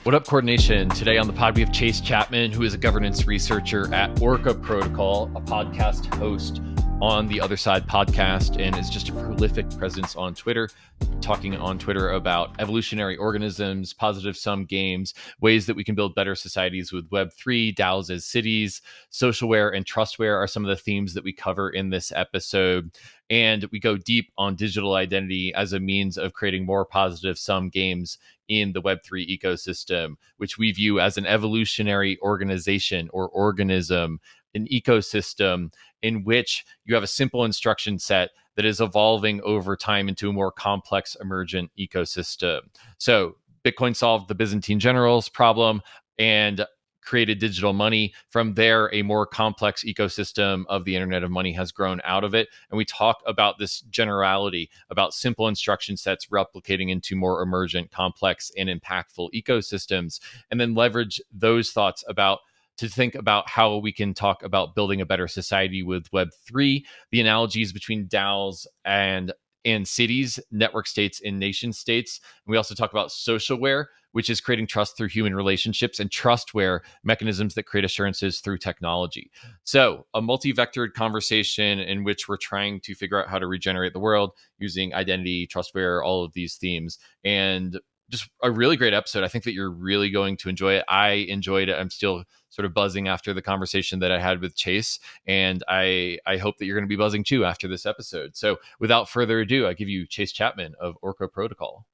What up, Coordination? Today on the pod, we have Chase Chapman, who is a governance researcher at Orca Protocol, a podcast host on the Other Side podcast, and is just a prolific presence on Twitter, talking on Twitter about evolutionary organisms, positive sum games, ways that we can build better societies with Web3, DAOs as cities, socialware, and trustware are some of the themes that we cover in this episode. And we go deep on digital identity as a means of creating more positive sum games in the Web3 ecosystem, which we view as an evolutionary organization or organism, an ecosystem in which you have a simple instruction set that is evolving over time into a more complex emergent ecosystem. So Bitcoin solved the Byzantine generals problem and created digital money. From there, a more complex ecosystem of the Internet of Money has grown out of it. And we talk about this generality, about simple instruction sets replicating into more emergent, complex, and impactful ecosystems, and then leverage those thoughts to think about how we can talk about building a better society with Web3, the analogies between DAOs and cities, network states, and nation states. And we also talk about socialware, which is creating trust through human relationships, and trustware, mechanisms that create assurances through technology. So a multi-vectored conversation in which we're trying to figure out how to regenerate the world using identity, trustware, all of these themes. And just a really great episode. I think that you're really going to enjoy it. I enjoyed it. I'm still sort of buzzing after the conversation that I had with Chase, and I hope that you're going to be buzzing too after this episode. So without further ado, I give you Chase Chapman of Orca Protocol.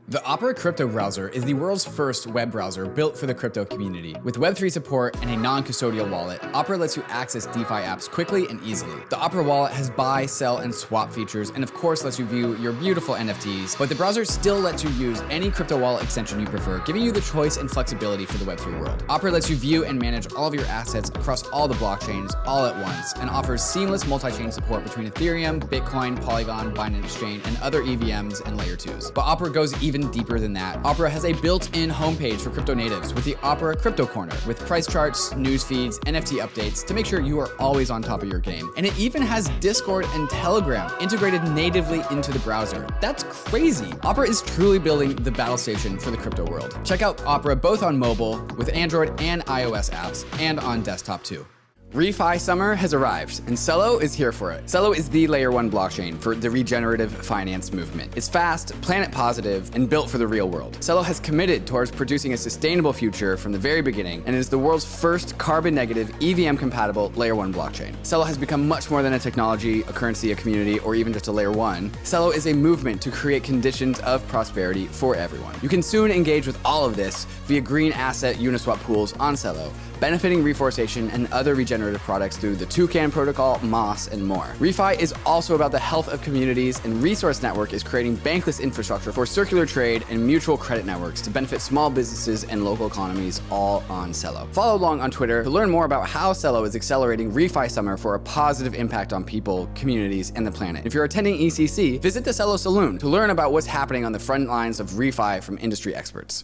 The Opera crypto browser is the world's first web browser built for the crypto community. With Web3 support and a non-custodial wallet, Opera lets you access DeFi apps quickly and easily. The Opera wallet has buy, sell, and swap features, and of course lets you view your beautiful NFTs, but the browser still lets you use any crypto wallet extension you prefer, giving you the choice and flexibility for the Web3 world. Opera lets you view and manage all of your assets across all the blockchains all at once, and offers seamless multi-chain support between Ethereum, Bitcoin, Polygon, Binance Chain, and other EVMs and Layer 2s. But Opera goes even deeper than that. Opera has a built-in homepage for crypto natives with the Opera Crypto Corner, with price charts, news feeds, NFT updates to make sure you are always on top of your game. And it even has Discord and Telegram integrated natively into the browser. That's crazy. Opera is truly building the battle station for the crypto world. Check out Opera both on mobile with Android and iOS apps, and on desktop too. ReFi summer has arrived, and CELO is here for it. CELO is the layer 1 blockchain for the regenerative finance movement. It's fast, planet positive, and built for the real world. CELO has committed towards producing a sustainable future from the very beginning, and is the world's first carbon negative, EVM compatible layer 1 blockchain. CELO has become much more than a technology, a currency, a community, or even just a layer 1. CELO is a movement to create conditions of prosperity for everyone. You can soon engage with all of this via green asset Uniswap pools on CELO, benefiting reforestation and other regenerative products through the Toucan Protocol, Moss, and more. ReFi is also about the health of communities, and Resource Network is creating bankless infrastructure for circular trade and mutual credit networks to benefit small businesses and local economies, all on CELO. Follow along on Twitter to learn more about how CELO is accelerating ReFi summer for a positive impact on people, communities, and the planet. If you're attending ECC, visit the CELO Saloon to learn about what's happening on the front lines of ReFi from industry experts.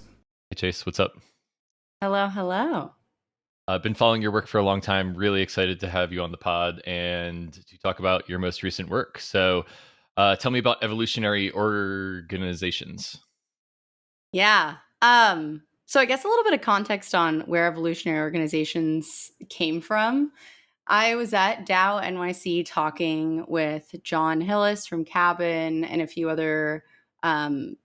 Hey, Chase, what's up? Hello. I've been following your work for a long time. Really excited to have you on the pod and to talk about your most recent work. So tell me about Evolutionary Organizations. Yeah. So I guess a little bit of context on where Evolutionary Organizations came from. I was at DAO NYC talking with John Hillis from Cabin and a few other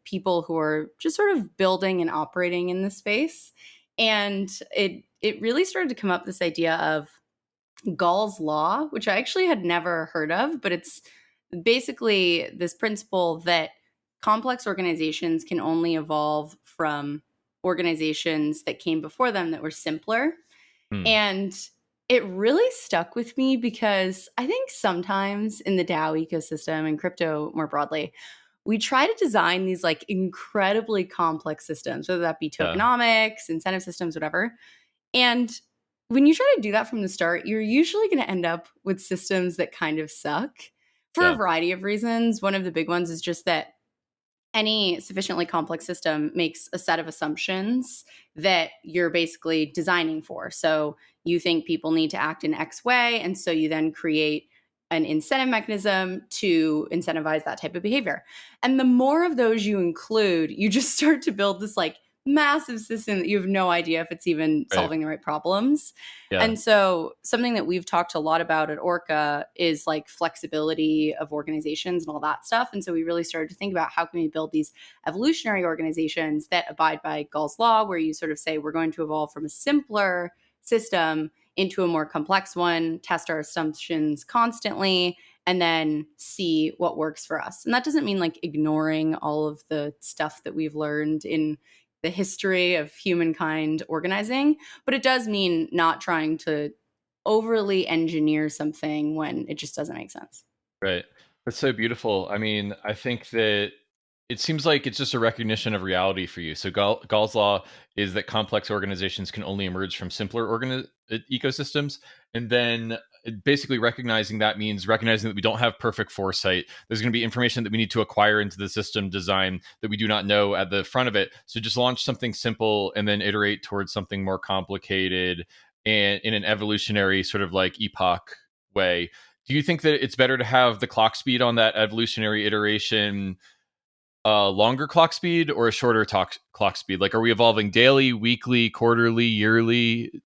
people who are just sort of building and operating in the space. And it really started to come up, this idea of Gall's Law, which I actually had never heard of, but it's basically this principle that complex organizations can only evolve from organizations that came before them that were simpler. And it really stuck with me because I think sometimes in the DAO ecosystem and crypto more broadly, we try to design these like incredibly complex systems, whether that be tokenomics, incentive systems, whatever. And when you try to do that from the start, you're usually going to end up with systems that kind of suck for a variety of reasons. One of the big ones is just that any sufficiently complex system makes a set of assumptions that you're basically designing for. So you think people need to act in X way, and so you then create an incentive mechanism to incentivize that type of behavior. And the more of those you include, you just start to build this like massive system that you have no idea if it's even solving the right problems. Yeah. And so something that we've talked a lot about at Orca is like flexibility of organizations and all that stuff. And so we really started to think about how can we build these evolutionary organizations that abide by Gall's law, where you sort of say we're going to evolve from a simpler system into a more complex one, test our assumptions constantly, and then see what works for us. And that doesn't mean like ignoring all of the stuff that we've learned in the history of humankind organizing, but it does mean not trying to overly engineer something when it just doesn't make sense. Right. That's so beautiful. I mean, I think that it seems like it's just a recognition of reality for you. So Gall's law is that complex organizations can only emerge from simpler ecosystems. And then basically recognizing that means recognizing that we don't have perfect foresight. There's going to be information that we need to acquire into the system design that we do not know at the front of it. So just launch something simple and then iterate towards something more complicated and in an evolutionary sort of like epoch way. Do you think that it's better to have the clock speed on that evolutionary iteration longer clock speed or a shorter clock speed? Like, are we evolving daily, weekly, quarterly, yearly?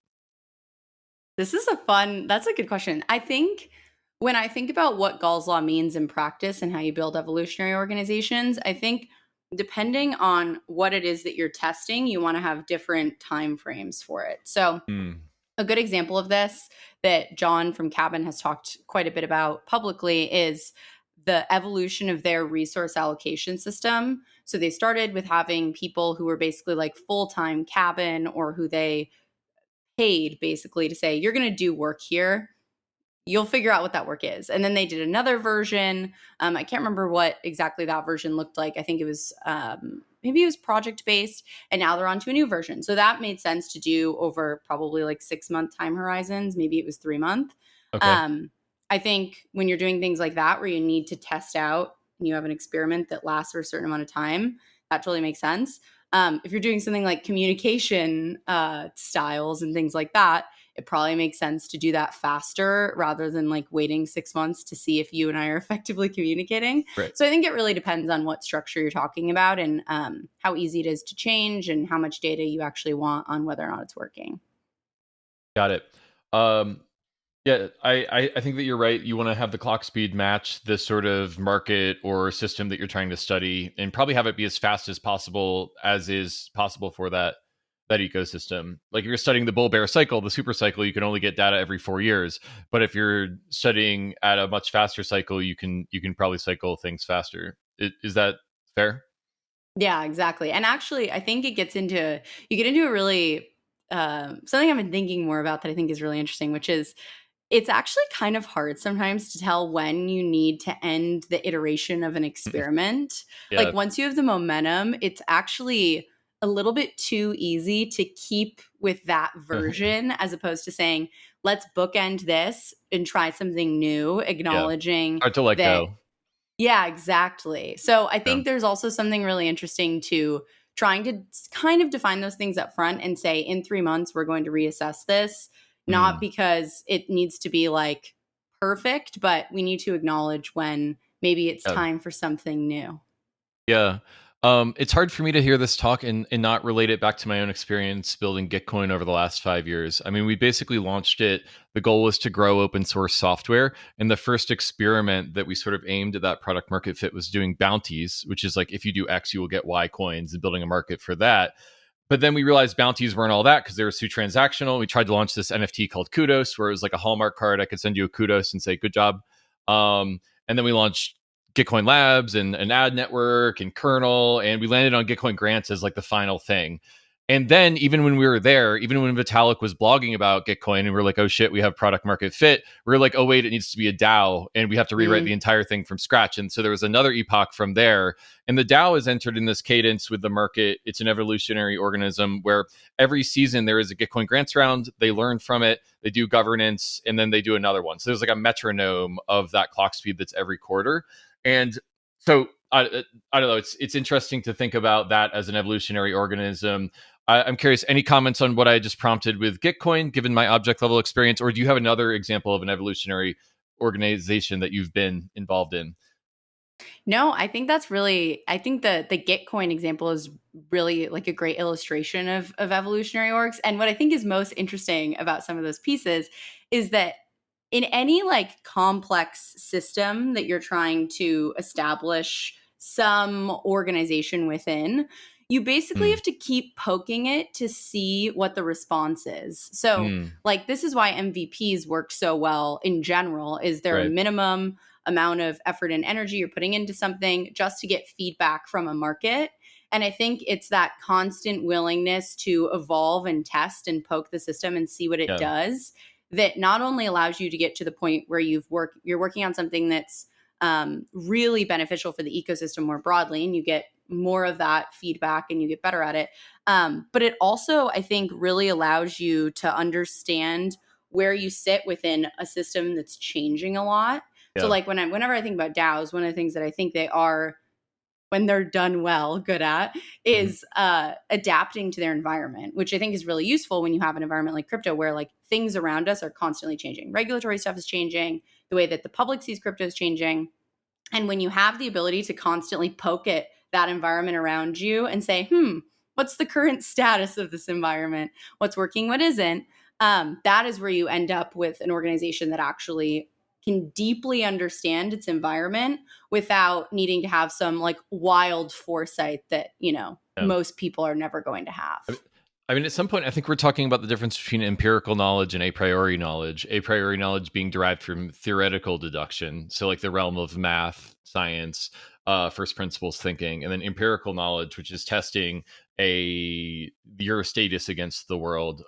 That's a good question. I think when I think about what Gall's law means in practice and how you build evolutionary organizations, I think depending on what it is that you're testing, you want to have different time frames for it. So a good example of this that John from Chapman has talked quite a bit about publicly is the evolution of their resource allocation system. So they started with having people who were basically like full-time cabin or who they paid basically to say, you're going to do work here. You'll figure out what that work is. And then they did another version. I can't remember what exactly that version looked like. I think it was maybe it was project based, and now they're on to a new version. So that made sense to do over probably like 6-month time horizons. Maybe it was 3-month. Okay. I think when you're doing things like that, where you need to test out and you have an experiment that lasts for a certain amount of time, that totally makes sense. If you're doing something like communication styles and things like that, it probably makes sense to do that faster rather than like waiting 6 months to see if you and I are effectively communicating. Right. So I think it really depends on what structure you're talking about and how easy it is to change and how much data you actually want on whether or not it's working. Got it. Yeah, I think that you're right. You want to have the clock speed match this sort of market or system that you're trying to study, and probably have it be as fast as is possible for that ecosystem. Like if you're studying the bull bear cycle, the super cycle, you can only get data every 4 years. But if you're studying at a much faster cycle, you can probably cycle things faster. Is that fair? Yeah, exactly. And actually, I think you get into a really something I've been thinking more about that I think is really interesting, which is it's actually kind of hard sometimes to tell when you need to end the iteration of an experiment. Yeah. Like once you have the momentum, it's actually a little bit too easy to keep with that version as opposed to saying, let's bookend this and try something new, acknowledging Hard to let that. go. Yeah, exactly. So I think there's also something really interesting to trying to kind of define those things up front and say, in 3 months, we're going to reassess this, not because it needs to be like perfect, but we need to acknowledge when maybe it's time for something new. Yeah. It's hard for me to hear this talk and not relate it back to my own experience building Gitcoin over the last 5 years. I mean, we basically launched it. The goal was to grow open source software. And the first experiment that we sort of aimed at that product market fit was doing bounties, which is like, if you do X, you will get Y coins, and building a market for that. But then we realized bounties weren't all that because they were too transactional. We tried to launch this NFT called Kudos, where it was like a Hallmark card. I could send you a kudos and say, good job. And then we launched Gitcoin Labs and an ad network and kernel, and we landed on Gitcoin grants as like the final thing. And then even when we were there, even when Vitalik was blogging about Gitcoin and we were like, oh shit, we have product market fit, we were like, oh wait, it needs to be a DAO and we have to rewrite the entire thing from scratch. And so there was another epoch from there. And the DAO has entered in this cadence with the market. It's an evolutionary organism where every season there is a Gitcoin grants round. They learn from it, they do governance, and then they do another one. So there's like a metronome of that clock speed that's every quarter. And so I don't know. It's interesting to think about that as an evolutionary organism. I'm curious, any comments on what I just prompted with Gitcoin, given my object level experience, or do you have another example of an evolutionary organization that you've been involved in? No, I think I think the Gitcoin example is really like a great illustration of evolutionary orgs. And what I think is most interesting about some of those pieces is that in any like complex system that you're trying to establish some organization within, you basically Mm, have to keep poking it to see what the response is. So, mm, like, this is why MVPs work so well in general. Is there a right. minimum amount of effort and energy you're putting into something just to get feedback from a market? And I think it's that constant willingness to evolve and test and poke the system and see what it Yeah. does that not only allows you to get to the point where you're working on something that's really beneficial for the ecosystem more broadly, and you get more of that feedback and you get better at it. But it also, I think, really allows you to understand where you sit within a system that's changing a lot. So, Yeah. like whenever I think about DAOs, one of the things that I think they are, when they're done well, good at Mhm. is adapting to their environment, which I think is really useful when you have an environment like crypto where like things around us are constantly changing. Regulatory stuff is changing, the way that the public sees crypto is changing. And when you have the ability to constantly poke at that environment around you and say, what's the current status of this environment? What's working? What isn't? That is where you end up with an organization that actually can deeply understand its environment without needing to have some like wild foresight that, Yeah. most people are never going to have. I mean, at some point, I think we're talking about the difference between empirical knowledge and a priori knowledge. A priori knowledge being derived from theoretical deduction, so like the realm of math, science, first principles thinking, and then empirical knowledge, which is testing your status against the world,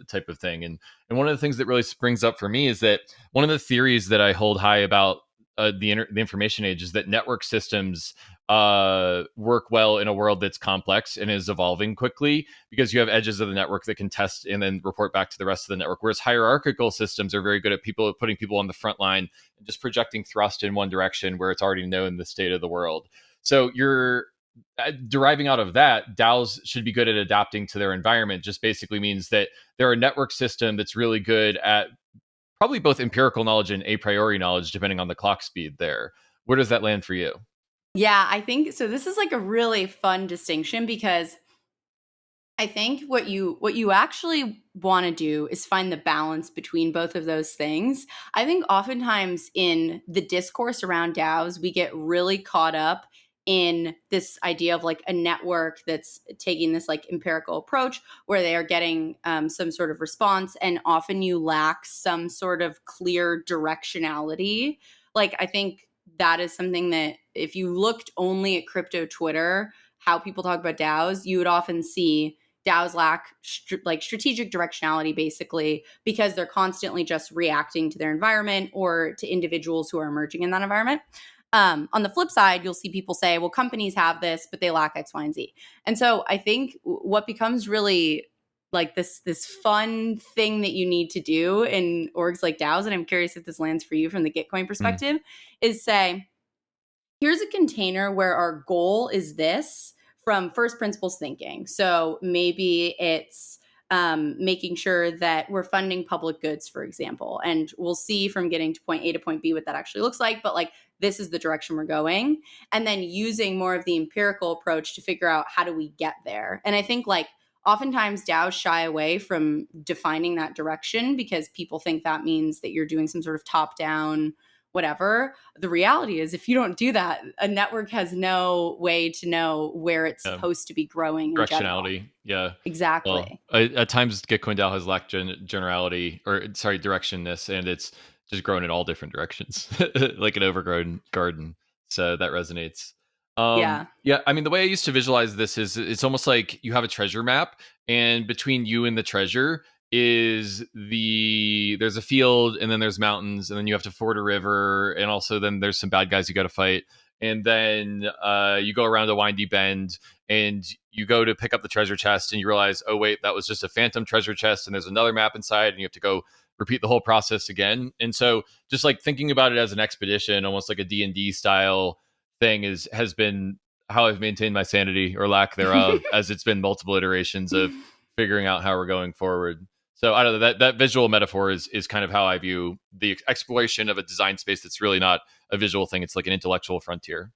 type of thing. And one of the things that really springs up for me is that one of the theories that I hold high about the information age is that network systems work well in a world that's complex and is evolving quickly, because you have edges of the network that can test and then report back to the rest of the network. Whereas hierarchical systems are very good at putting people on the front line and just projecting thrust in one direction where it's already known the state of the world. So you're deriving out of that, DAOs should be good at adapting to their environment. Just basically means that they're a network system that's really good at probably both empirical knowledge and a priori knowledge, depending on the clock speed there. Where does that land for you? Yeah, I think so. This is like a really fun distinction because I think what you actually want to do is find the balance between both of those things. I think oftentimes in the discourse around DAOs, we get really caught up in this idea of like a network that's taking this like empirical approach where they are getting some sort of response, and often you lack some sort of clear directionality. Like I think that is something that if you looked only at crypto Twitter, how people talk about DAOs, you would often see DAOs lack like strategic directionality, basically, because they're constantly just reacting to their environment or to individuals who are emerging in that environment. On the flip side, you'll see people say, well, companies have this, but they lack X, Y, and Z. And so I think what becomes really like this fun thing that you need to do in orgs like DAOs, and I'm curious if this lands for you from the Gitcoin Mm, perspective, is say, here's a container where our goal is this from first principles thinking. So maybe it's making sure that we're funding public goods, for example. And we'll see from getting to point A to point B what that actually looks like. But like, this is the direction we're going. And then using more of the empirical approach to figure out how do we get there. And I think like, oftentimes DAOs shy away from defining that direction because people think that means that you're doing some sort of top down whatever. The reality is if you don't do that, a network has no way to know where it's yeah. supposed to be growing in general. Directionality. Yeah. Well, Exactly. at times Gitcoin DAO has lacked generality, or sorry, directionness, and it's just grown in all different directions, like an overgrown garden. So that resonates. Yeah. Yeah, I mean, the way I used to visualize this is it's almost like you have a treasure map, and between you and the treasure is there's a field, and then there's mountains, and then you have to ford a river, and also then there's some bad guys you got to fight, and then you go around a windy bend, and you go to pick up the treasure chest, and you realize, oh wait, that was just a phantom treasure chest, and there's another map inside, and you have to go repeat the whole process again. And so just like thinking about it as an expedition, almost like a D&D style thing, has been how I've maintained my sanity, or lack thereof, as it's been multiple iterations of figuring out how we're going forward. So I don't know, that visual metaphor is kind of how I view the exploration of a design space that's really not a visual thing. It's like an intellectual frontier.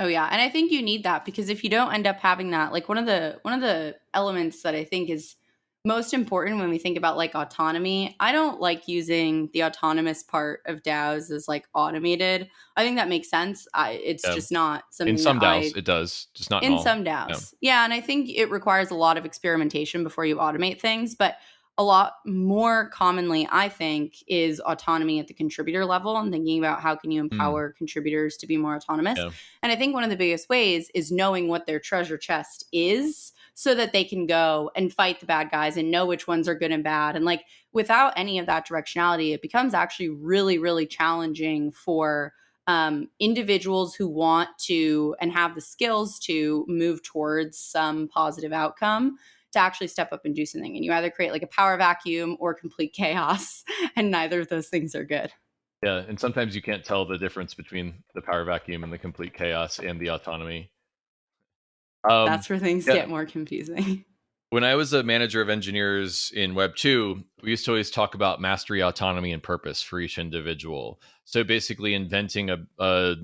Oh yeah, and I think you need that because if you don't end up having that, like one of the elements that I think is most important when we think about like autonomy, I don't like using the autonomous part of DAOs as like automated. I think that makes sense. It's Yeah. just not In something that some DAOs, I it does, just not in in all. some Yeah. DAOs. Yeah, and I think it requires a lot of experimentation before you automate things, but a lot more commonly, I think, is autonomy at the contributor level and thinking about how can you Mm, empower contributors to be more autonomous. yeah. And I think one of the biggest ways is knowing what their treasure chest is so that they can go and fight the bad guys and know which ones are good and bad. And like without any of that directionality, it becomes actually really, really challenging for individuals who want to and have the skills to move towards some positive outcome to actually step up and do something. And you either create like a power vacuum or complete chaos, and neither of those things are good. Yeah. And sometimes you can't tell the difference between the power vacuum and the complete chaos and the autonomy. Um, That's where things yeah. get more confusing. When I was a manager of engineers in Web 2, we used to always talk about mastery, autonomy, and purpose for each individual. So basically, inventing a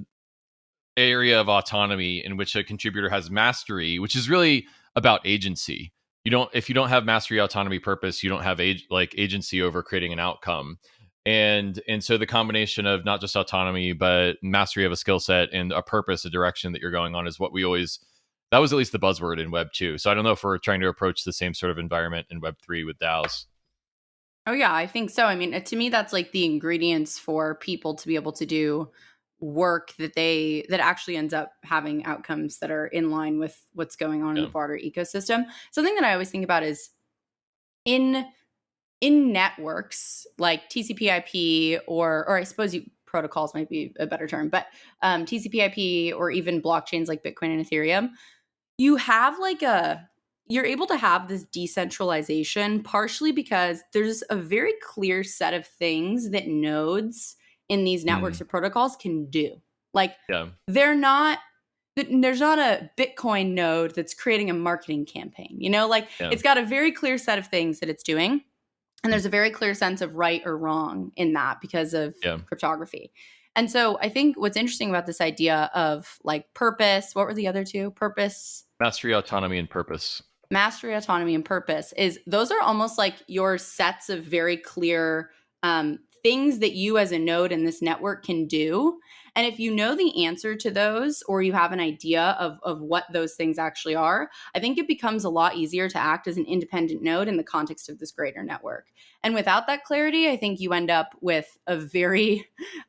area of autonomy in which a contributor has mastery, which is really about agency. If you don't have mastery, autonomy, purpose, you don't have agency over creating an outcome. And so the combination of not just autonomy but mastery of a skill set and a purpose, a direction that you're going on, is what we always, that was at least the buzzword in Web 2. So I don't know if we're trying to approach the same sort of environment in Web 3 with DAOs. Oh yeah, I think so. I mean, to me that's like the ingredients for people to be able to do work that actually ends up having outcomes that are in line with what's going on in Yeah. the broader ecosystem. Something that I always think about is in in networks like TCP/IP or I suppose protocols might be a better term, but TCP/IP or even blockchains like Bitcoin and Ethereum, you have like you're able to have this decentralization partially because there's a very clear set of things that nodes in these networks Mm, or protocols can do. Like yeah. they're not there's not a Bitcoin node that's creating a marketing campaign. Like Yeah. it's got a very clear set of things that it's doing. And Mm, there's a very clear sense of right or wrong in that because of yeah. cryptography. And so I think what's interesting about this idea of like purpose, what were the other two? Purpose, Mastery, autonomy, and purpose. mastery, autonomy, and purpose is those are almost like your sets of very clear things that you as a node in this network can do. And if you know the answer to those or you have an idea of what those things actually are, I think it becomes a lot easier to act as an independent node in the context of this greater network. And without that clarity, I think you end up with a very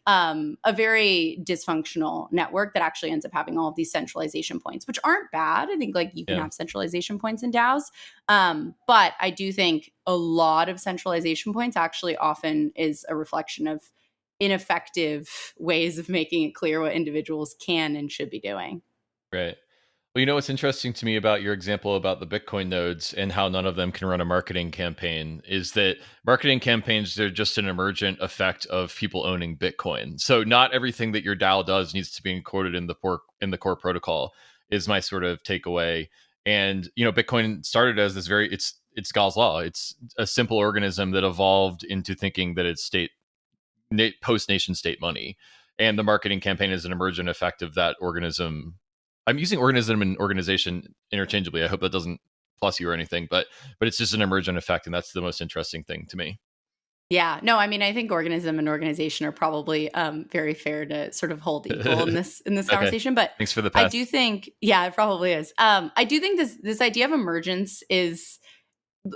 dysfunctional network that actually ends up having all of these centralization points, which aren't bad. I think like you can Yeah. have centralization points in DAOs. But I do think a lot of centralization points actually often is a reflection of ineffective ways of making it clear what individuals can and should be doing. Right. Well, what's interesting to me about your example about the Bitcoin nodes and how none of them can run a marketing campaign is that marketing campaigns, they're just an emergent effect of people owning Bitcoin. So not everything that your DAO does needs to be encoded in the core protocol is my sort of takeaway. And Bitcoin started as this it's Gauss law. It's a simple organism that evolved into thinking that it's post nation state money, and the marketing campaign is an emergent effect of that organism. I'm using organism and organization interchangeably. I hope that doesn't plus you or anything, but it's just an emergent effect, and that's the most interesting thing to me. Yeah, no, I mean, I think organism and organization are probably very fair to sort of hold equal in this Okay, conversation. But thanks for the I pass. do think, yeah, it probably is. I do think this idea of emergence is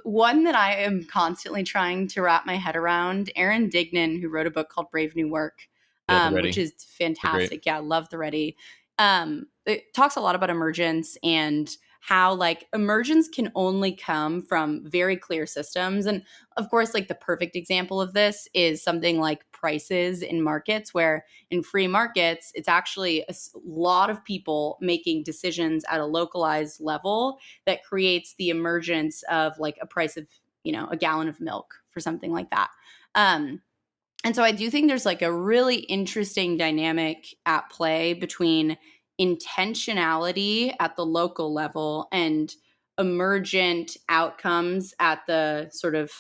one that I am constantly trying to wrap my head around. Aaron Dignan, who wrote a book called Brave New Work, Yeah, the which ready. is They're great. fantastic. Yeah, I love the Ready. It talks a lot about emergence and how like emergence can only come from very clear systems. And of course, like the perfect example of this is something like prices in markets, where in free markets, it's actually a lot of people making decisions at a localized level that creates the emergence of like a price of a gallon of milk for something like that. And so I do think there's like a really interesting dynamic at play between intentionality at the local level and emergent outcomes at the sort of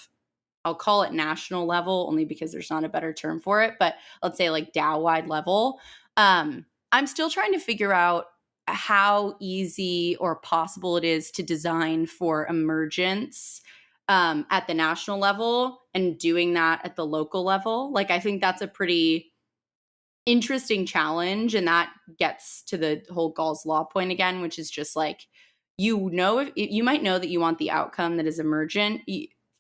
I'll call it national level only because there's not a better term for it, but let's say like DAO wide level. I'm still trying to figure out how easy or possible it is to design for emergence at the national level and doing that at the local level. Like, I think that's a pretty interesting challenge, and that gets to the whole Gall's law point again, which is just like, if you might know that you want the outcome that is emergent,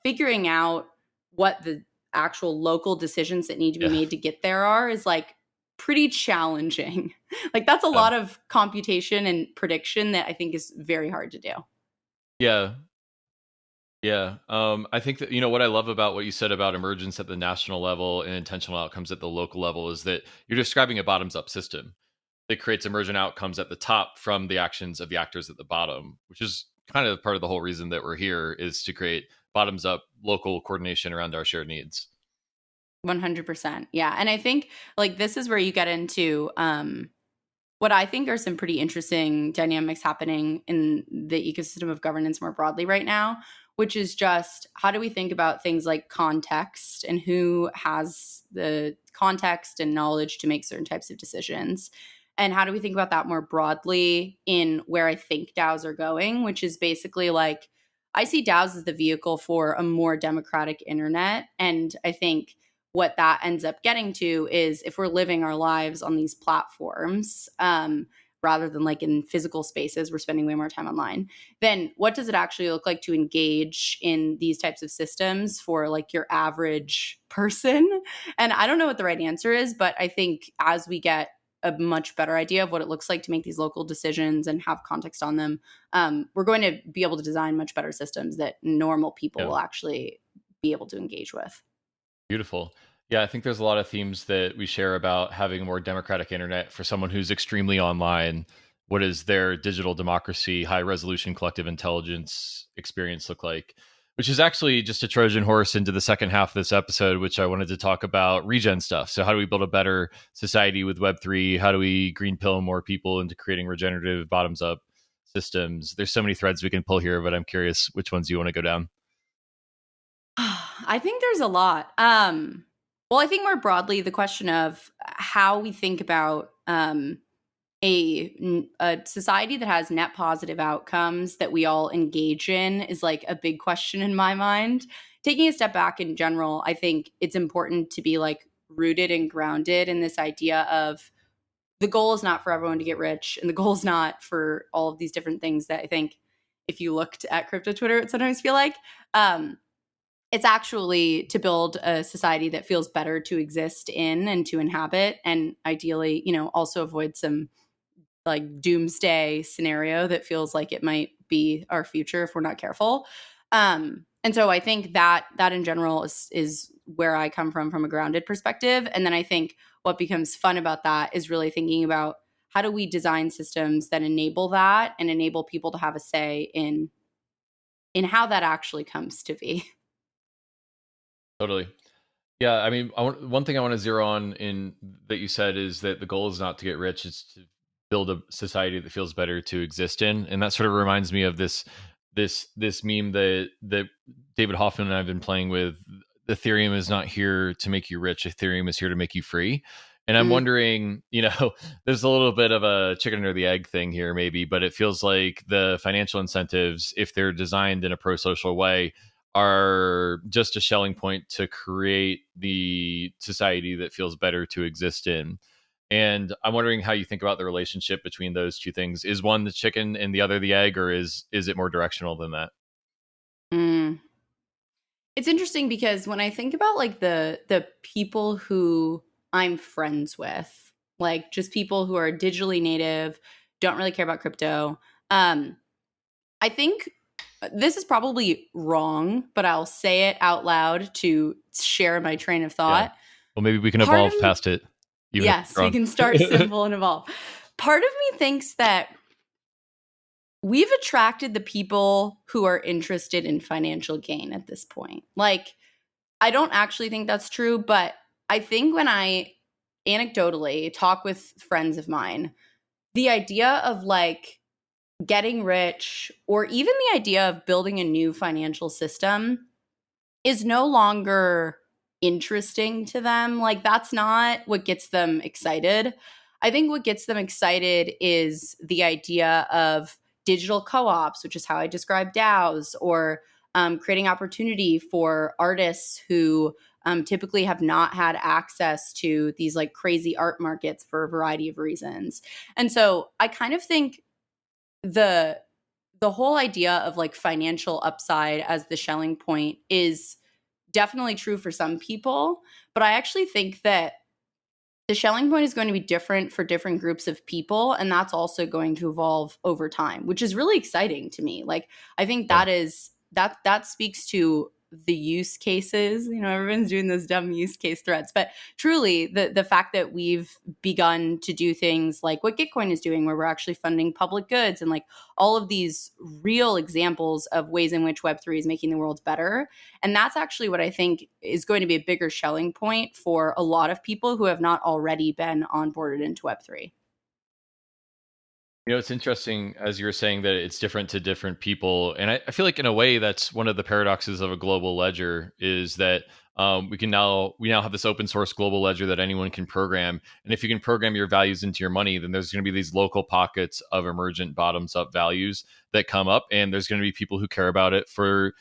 figuring out what the actual local decisions that need to be Yeah. made to get there are is like pretty challenging. Like, that's a Yeah. lot of computation and prediction that I think is very hard to do. Yeah. Yeah. I think that, what I love about what you said about emergence at the national level and intentional outcomes at the local level is that you're describing a bottoms up system that creates emergent outcomes at the top from the actions of the actors at the bottom, which is kind of part of the whole reason that we're here, is to create bottoms up local coordination around our shared needs. 100%. Yeah. And I think like this is where you get into what I think are some pretty interesting dynamics happening in the ecosystem of governance more broadly right now, which is just how do we think about things like context and who has the context and knowledge to make certain types of decisions? And how do we think about that more broadly in where I think DAOs are going, which is basically like, I see DAOs as the vehicle for a more democratic internet. And I think what that ends up getting to is if we're living our lives on these platforms, rather than like in physical spaces, we're spending way more time online, then what does it actually look like to engage in these types of systems for like your average person? And I don't know what the right answer is, but I think as we get a much better idea of what it looks like to make these local decisions and have context on them, we're going to be able to design much better systems that normal people will actually be able to engage with. Beautiful. Yeah, I think there's a lot of themes that we share about having a more democratic internet for someone who's extremely online. What does their digital democracy, high resolution collective intelligence experience look like? Which is actually just a Trojan horse into the second half of this episode, which I wanted to talk about regen stuff. So, how do we build a better society with Web3? How do we green pill more people into creating regenerative bottoms up systems? There's so many threads we can pull here, but I'm curious which ones you want to go down. I think there's a lot. Well, I think more broadly, the question of how we think about a society that has net positive outcomes that we all engage in is like a big question in my mind. Taking a step back in general, I think it's important to be like rooted and grounded in this idea of the goal is not for everyone to get rich, and the goal is not for all of these different things that I think if you looked at crypto Twitter, it sometimes feel like. It's actually to build a society that feels better to exist in and to inhabit, and ideally, also avoid some like doomsday scenario that feels like it might be our future if we're not careful. And so I think that in general is where I come from a grounded perspective. And then I think what becomes fun about that is really thinking about how do we design systems that enable that and enable people to have a say in how that actually comes to be. Totally. Yeah, I mean, one thing I want to zero on in that you said is that the goal is not to get rich; it's to build a society that feels better to exist in, and that sort of reminds me of this meme that David Hoffman and I've been playing with. Ethereum is not here to make you rich; Ethereum is here to make you free. And I'm wondering, there's a little bit of a chicken or the egg thing here, maybe, but it feels like the financial incentives, if they're designed in a pro-social way, are just a shelling point to create the society that feels better to exist in. And I'm wondering how you think about the relationship between those two things. Is one the chicken and the other the egg, or is it more directional than that? It's interesting because when I think about like the people who I'm friends with, like just people who are digitally native, don't really care about crypto, I think this is probably wrong, but I'll say it out loud to share my train of Yeah. thought. Well, maybe we can Part evolve of past it. Yes, we can start simple and evolve. Part of me thinks that we've attracted the people who are interested in financial gain at this point. Like, I don't actually think that's true, but I think when I anecdotally talk with friends of mine, the idea of like getting rich or even the idea of building a new financial system is no longer interesting to them. Like, that's not what gets them excited. I think what gets them excited is the idea of digital co-ops, which is how I describe DAOs, or creating opportunity for artists who typically have not had access to these like crazy art markets for a variety of reasons. And so I kind of think the whole idea of like financial upside as the Schelling point is definitely true for some people, but I actually think that the Schelling point is going to be different for different groups of people, and that's also going to evolve over time, which is really exciting to me. Like, I think Yeah. that speaks to the use cases. You know, everyone's doing those dumb use case threads, but truly the fact that we've begun to do things like what Gitcoin is doing, where we're actually funding public goods, and like all of these real examples of ways in which Web3 is making the world better. And that's actually what I think is going to be a bigger Schelling point for a lot of people who have not already been onboarded into Web3. You know, it's interesting as you were saying that it's different to different people, and I feel like in a way that's one of the paradoxes of a global ledger is that we now have this open source global ledger that anyone can program, and if you can program your values into your money, then there's going to be these local pockets of emergent bottoms up values that come up, and there's going to be people who care about it for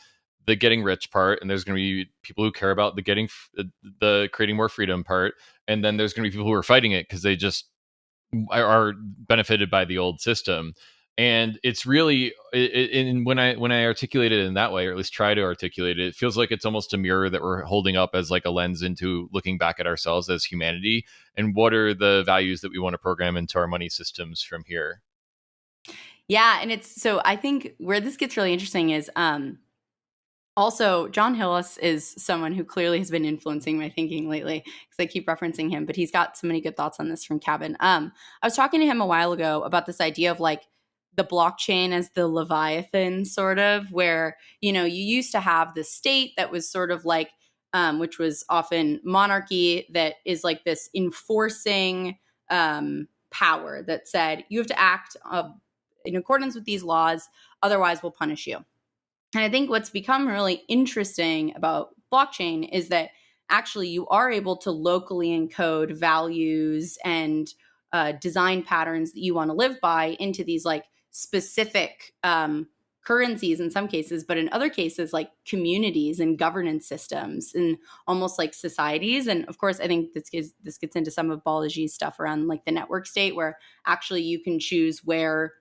the getting rich part, and there's going to be people who care about the creating more freedom part, and then there's going to be people who are fighting it because they just are benefited by the old system. And it's really and when I articulate it in that way, or at least try to articulate it, it feels like it's almost a mirror that we're holding up as like a lens into looking back at ourselves as humanity, and what are the values that we want to program into our money systems from here. Yeah, and it's so I think where this gets really interesting is also, John Hillis is someone who clearly has been influencing my thinking lately because I keep referencing him, but he's got so many good thoughts on this from Cabin. I was talking to him a while ago about this idea of like the blockchain as the Leviathan, sort of, where, you know, you used to have the state that was sort of like, which was often monarchy, that is like this enforcing power that said you have to act in accordance with these laws, otherwise we'll punish you. And I think what's become really interesting about blockchain is that actually you are able to locally encode values and design patterns that you want to live by into these like specific currencies in some cases, but in other cases, like communities and governance systems and almost like societies. And of course, I think this gets into some of Balaji's stuff around like the network state, where actually you can choose where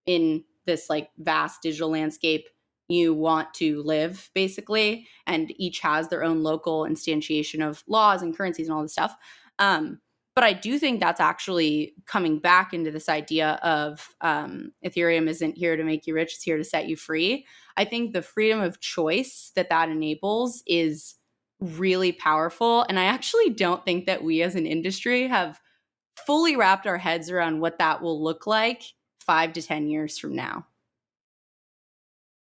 in this like vast digital landscape you want to live, basically, and each has their own local instantiation of laws and currencies and all this stuff. But I do think that's actually coming back into this idea of Ethereum isn't here to make you rich, it's here to set you free. I think the freedom of choice that enables is really powerful. And I actually don't think that we as an industry have fully wrapped our heads around what that will look like 5 to 10 years from now.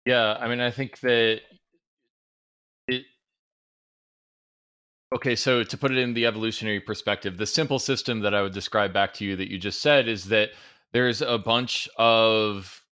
Yeah, I mean, I think that it okay, so to put it in the evolutionary perspective, the simple system that I would describe back to you that you just said is that there's a bunch of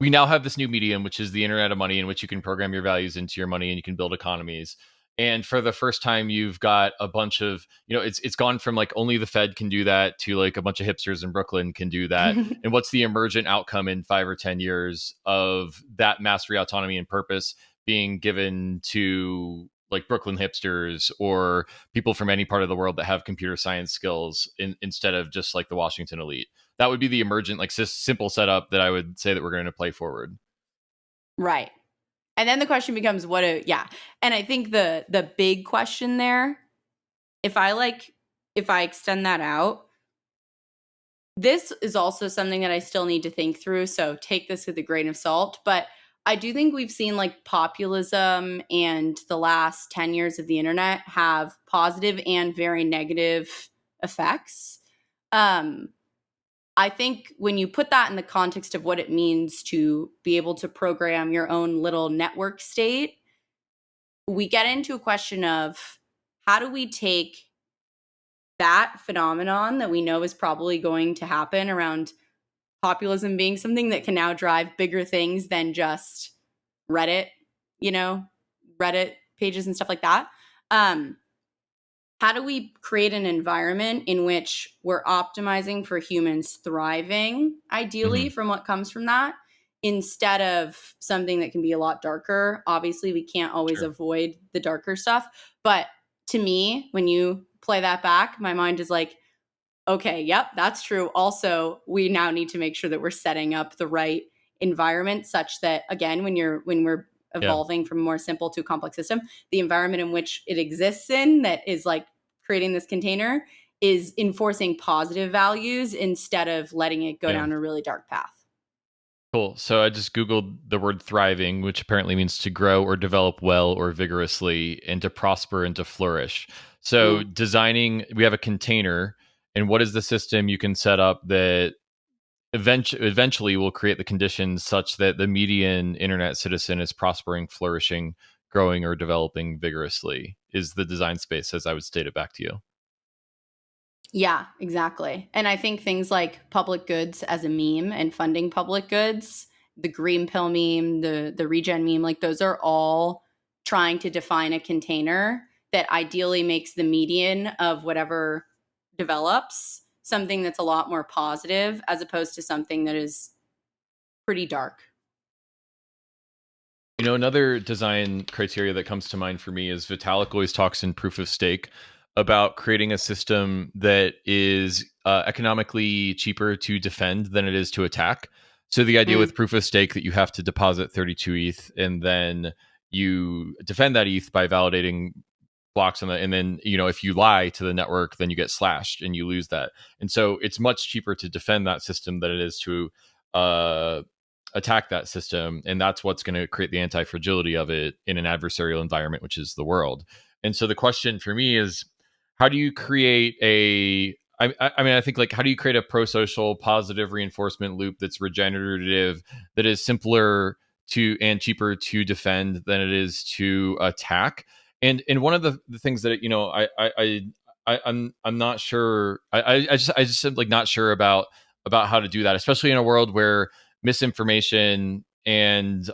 we now have this new medium, which is the internet of money, in which you can program your values into your money and you can build economies. And for the first time, you've got a bunch of, it's gone from like only the Fed can do that to like a bunch of hipsters in Brooklyn can do that. And what's the emergent outcome in 5 or 10 years of that mastery, autonomy, and purpose being given to like Brooklyn hipsters or people from any part of the world that have computer science skills instead of just like the Washington elite? That would be the emergent, like simple setup that I would say that we're going to play forward. Right. And then the question becomes yeah. And I think the big question there, if I extend that out, this is also something that I still need to think through. So take this with a grain of salt. But I do think we've seen like populism and the last 10 years of the internet have positive and very negative effects. I think when you put that in the context of what it means to be able to program your own little network state, we get into a question of how do we take that phenomenon that we know is probably going to happen around populism being something that can now drive bigger things than just Reddit, Reddit pages and stuff like that. How do we create an environment in which we're optimizing for humans thriving, ideally, from what comes from that, instead of something that can be a lot darker? Obviously, we can't always avoid the darker stuff. But to me, when you play that back, my mind is like, okay, yep, that's true. Also, we now need to make sure that we're setting up the right environment such that, again, when we're evolving from a more simple to a complex system, the environment in which it exists in, that is like creating this container, is enforcing positive values instead of letting it go down a really dark path. Cool. So I just Googled the word thriving, which apparently means to grow or develop well or vigorously, and to prosper and to flourish. So designing, we have a container, and what is the system you can set up that eventually will create the conditions such that the median internet citizen is prospering, flourishing, growing, or developing vigorously, is the design space, as I would state it back to you. Yeah, exactly. And I think things like public goods as a meme and funding public goods, the green pill meme, the regen meme, like those are all trying to define a container that ideally makes the median of whatever develops something that's a lot more positive, as opposed to something that is pretty dark. You know, another design criteria that comes to mind for me is Vitalik always talks in Proof of Stake about creating a system that is economically cheaper to defend than it is to attack. So the idea with Proof of Stake that you have to deposit 32 ETH and then you defend that ETH by validating blocks on that, and then if you lie to the network, then you get slashed and you lose that. And so it's much cheaper to defend that system than it is to attack that system, and that's what's going to create the anti-fragility of it in an adversarial environment, which is the world. And so the question for me is, how do you create I think, like, how do you create a pro-social positive reinforcement loop that's regenerative, that is simpler to and cheaper to defend than it is to attack? And one of the things that I'm not sure, I just am, like, not sure about how to do that, especially in a world where misinformation and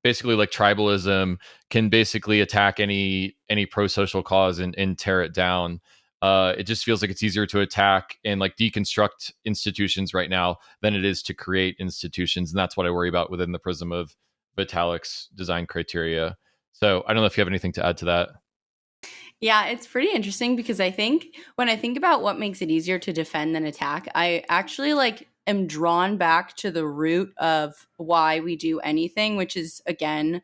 basically like tribalism can basically attack any pro-social cause and tear it down. It just feels like it's easier to attack and like deconstruct institutions right now than it is to create institutions, and that's what I worry about within the prism of Vitalik's design criteria. So I don't know if you have anything to add to that. Yeah, it's pretty interesting because I think when I think about what makes it easier to defend than attack, I actually am drawn back to the root of why we do anything, which is, again,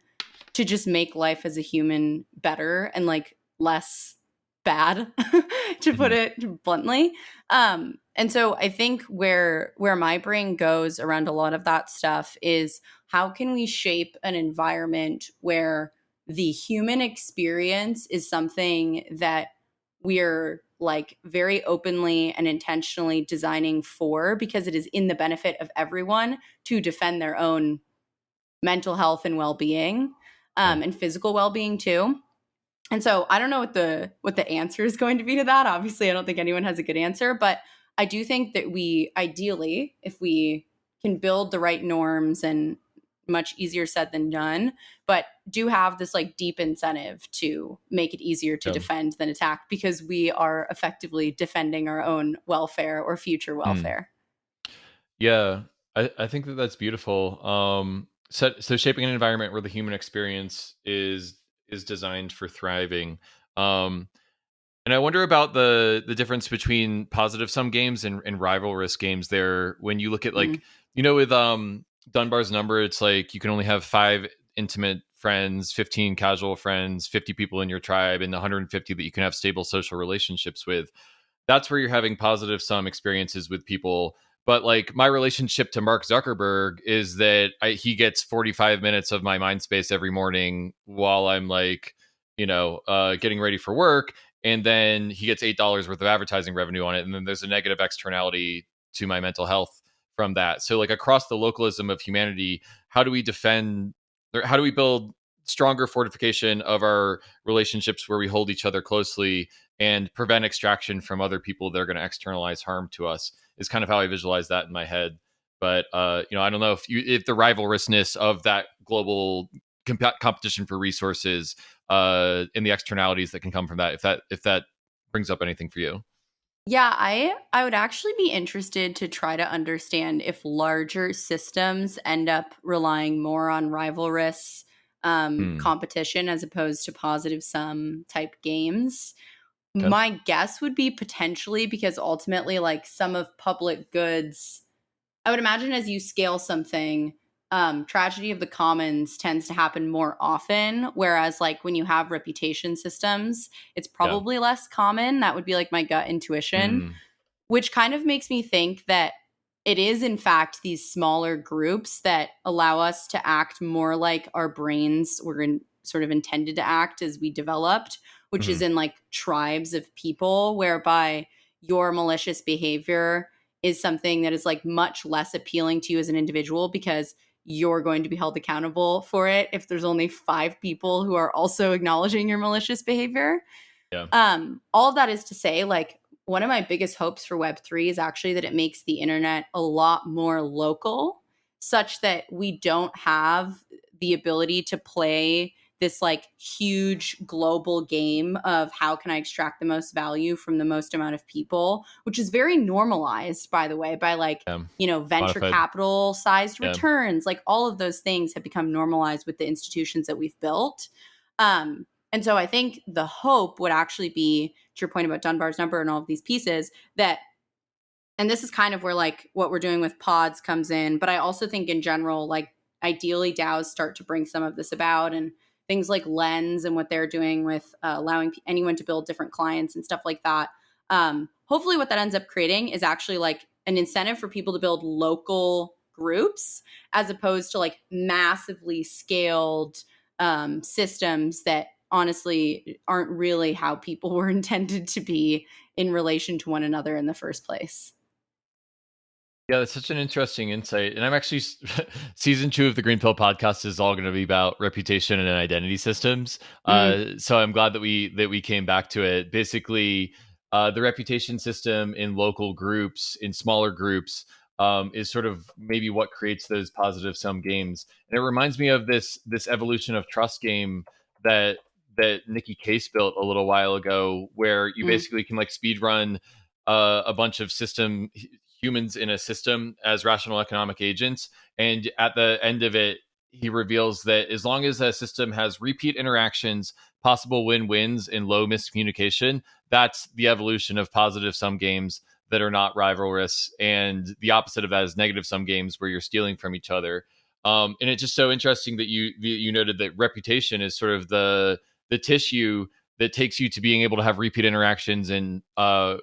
to just make life as a human better and less bad, to put it bluntly. And so I think where my brain goes around a lot of that stuff is, how can we shape an environment where the human experience is something that we're very openly and intentionally designing for, because it is in the benefit of everyone to defend their own mental health and well-being, and physical well-being too. And so I don't know what the answer is going to be to that. Obviously, I don't think anyone has a good answer, but I do think that we ideally, if we can build the right norms, and much easier said than done, but do have this deep incentive to make it easier to defend than attack, because we are effectively defending our own welfare or future welfare. Yeah, I think that's beautiful. So shaping an environment where the human experience is designed for thriving. And I wonder about the difference between positive sum games and rivalrous games there. When you look at with Dunbar's number, it's like you can only have 5 intimate friends, 15 casual friends, 50 people in your tribe, and 150 that you can have stable social relationships with. That's where you're having positive sum experiences with people. But my relationship to Mark Zuckerberg is that he gets 45 minutes of my mind space every morning while I'm getting ready for work. And then he gets $8 worth of advertising revenue on it. And then there's a negative externality to my mental health from that. So across the localism of humanity, how do we defend, or how do we build stronger fortification of our relationships where we hold each other closely and prevent extraction from other people that are going to externalize harm to us, is kind of how I visualize that in my head. But I don't know if the rivalrousness of that global competition for resources, and the externalities that can come from that. If that brings up anything for you. Yeah, I would actually be interested to try to understand if larger systems end up relying more on rivalrous competition as opposed to positive sum type games. Okay. My guess would be potentially because ultimately, like some of public goods, I would imagine as you scale something, tragedy of the commons tends to happen more often. Whereas, like when you have reputation systems, it's Yeah. probably less common. That would be like my gut intuition, Mm. which kind of makes me think that it is, in fact, these smaller groups that allow us to act more like our brains were sort of intended to act as we developed, which is Mhm. in like tribes of people, whereby your malicious behavior is something that is like much less appealing to you as an individual because you're going to be held accountable for it if there's only 5 people who are also acknowledging your malicious behavior. Yeah. All of that is to say, like, one of my biggest hopes for Web3 is actually that it makes the internet a lot more local, such that we don't have the ability to play this like huge global game of how can I extract the most value from the most amount of people, which is very normalized, by the way, by like, Yeah. venture Modified. capital sized Yeah. returns. Like all of those things have become normalized with the institutions that we've built. And so I think the hope would actually be, to your point about Dunbar's number and all of these pieces, that, and this is kind of where like what we're doing with pods comes in, but I also think in general, like ideally DAOs start to bring some of this about, and things like Lens and what they're doing with allowing anyone to build different clients and stuff like that. Hopefully what that ends up creating is actually like an incentive for people to build local groups as opposed to like massively scaled systems that honestly aren't really how people were intended to be in relation to one another in the first place. Yeah, that's such an interesting insight. And I'm actually season 2 of the Green Pill podcast is all going to be about reputation and identity systems. So I'm glad that we came back to it. Basically, the reputation system in local groups, in smaller groups, is sort of maybe what creates those positive sum games. And it reminds me of this evolution of trust game that Nikki Case built a little while ago, where you basically can like speed run a bunch of humans in a system as rational economic agents. And at the end of it, he reveals that as long as a system has repeat interactions, possible win-wins, and low miscommunication, that's the evolution of positive sum games that are not rivalrous. And the opposite of that is negative sum games where you're stealing from each other. And it's just so interesting that you noted that reputation is sort of the tissue that takes you to being able to have repeat interactions and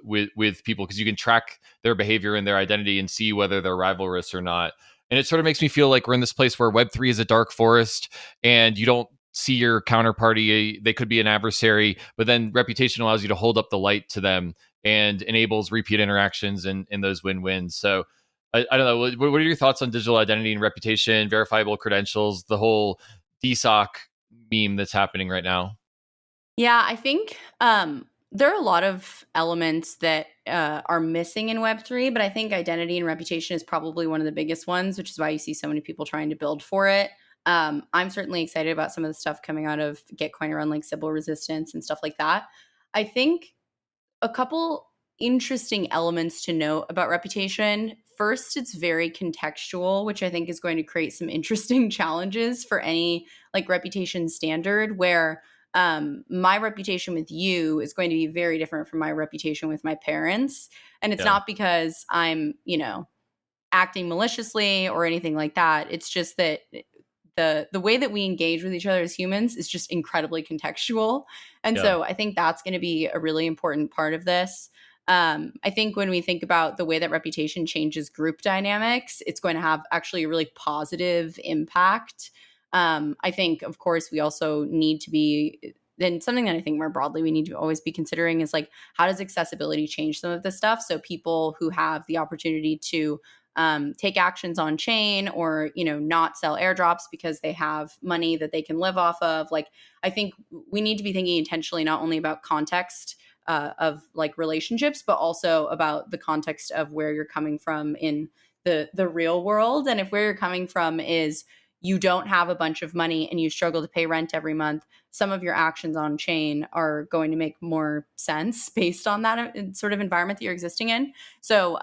with people, because you can track their behavior and their identity and see whether they're rivalrous or not. And it sort of makes me feel like we're in this place where Web3 is a dark forest and you don't see your counterparty. They could be an adversary, but then reputation allows you to hold up the light to them and enables repeat interactions and those win-wins. So I don't know. What are your thoughts on digital identity and reputation, verifiable credentials, the whole DSOC meme that's happening right now? Yeah, I think there are a lot of elements that are missing in Web3, but I think identity and reputation is probably one of the biggest ones, which is why you see so many people trying to build for it. I'm certainly excited about some of the stuff coming out of Gitcoin around like Sybil resistance and stuff like that. I think a couple interesting elements to note about reputation. First, it's very contextual, which I think is going to create some interesting challenges for any like reputation standard where my reputation with you is going to be very different from my reputation with my parents. And it's Yeah. not because I'm, acting maliciously or anything like that. It's just that the way that we engage with each other as humans is just incredibly contextual. And Yeah. so I think that's going to be a really important part of this. I think when we think about the way that reputation changes group dynamics, it's going to have actually a really positive impact. I think, of course, we also need to be, then something that I think more broadly we need to always be considering is like, how does accessibility change some of this stuff? So people who have the opportunity to take actions on chain or not sell airdrops because they have money that they can live off of, like I think we need to be thinking intentionally not only about context of like relationships, but also about the context of where you're coming from in the real world. And if where you're coming from is you don't have a bunch of money and you struggle to pay rent every month, some of your actions on chain are going to make more sense based on that sort of environment that you're existing in. So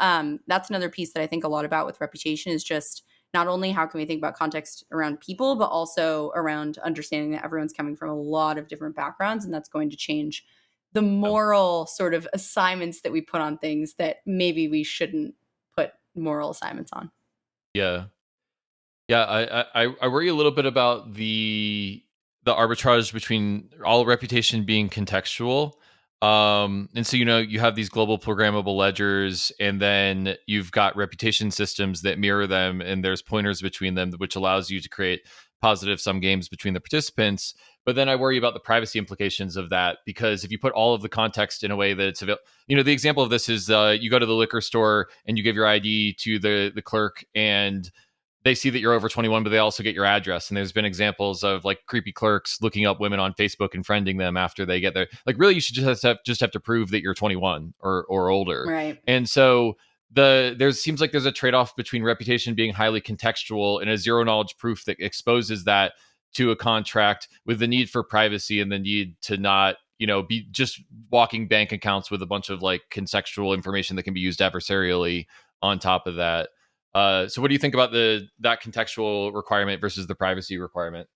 that's another piece that I think a lot about with reputation is just not only how can we think about context around people, but also around understanding that everyone's coming from a lot of different backgrounds, and that's going to change the moral sort of assignments that we put on things that maybe we shouldn't put moral assignments on. Yeah. Yeah, I worry a little bit about the arbitrage between all reputation being contextual. And so, you have these global programmable ledgers, and then you've got reputation systems that mirror them, and there's pointers between them, which allows you to create positive sum games between the participants. But then I worry about the privacy implications of that, because if you put all of the context in a way that it's available, the example of this is you go to the liquor store and you give your ID to the clerk, and they see that you're over 21, but they also get your address. And there's been examples of like creepy clerks looking up women on Facebook and friending them after they get there. Like, really, you should just have to prove that you're 21 or older. Right. And so there seems like there's a trade-off between reputation being highly contextual and a zero knowledge proof that exposes that to a contract, with the need for privacy and the need to not, be just walking bank accounts with a bunch of like contextual information that can be used adversarially on top of that. So what do you think about that contextual requirement versus the privacy requirement?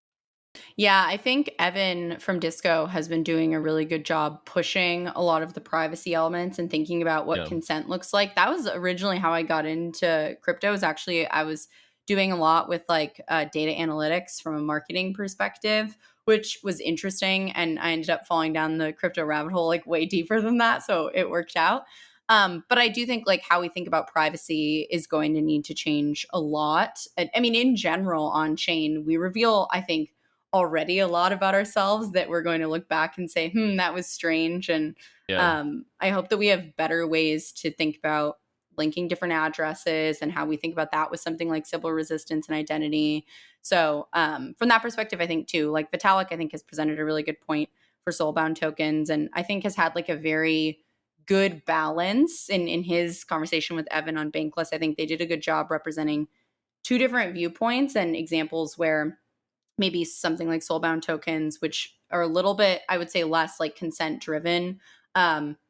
Yeah, I think Evan from Disco has been doing a really good job pushing a lot of the privacy elements and thinking about what consent looks like. That was originally how I got into crypto. I was doing a lot with like data analytics from a marketing perspective, which was interesting. And I ended up falling down the crypto rabbit hole like way deeper than that. So it worked out. But I do think like how we think about privacy is going to need to change a lot. I mean, in general on chain, we reveal, I think, already a lot about ourselves that we're going to look back and say, that was strange. And I hope that we have better ways to think about linking different addresses and how we think about that with something like Sybil resistance and identity. So from that perspective, I think too, like Vitalik, I think has presented a really good point for soulbound tokens. And I think has had like a very good balance in his conversation with Evan on Bankless. I think they did a good job representing two different viewpoints and examples where maybe something like soulbound tokens, which are a little bit, I would say, less like consent driven,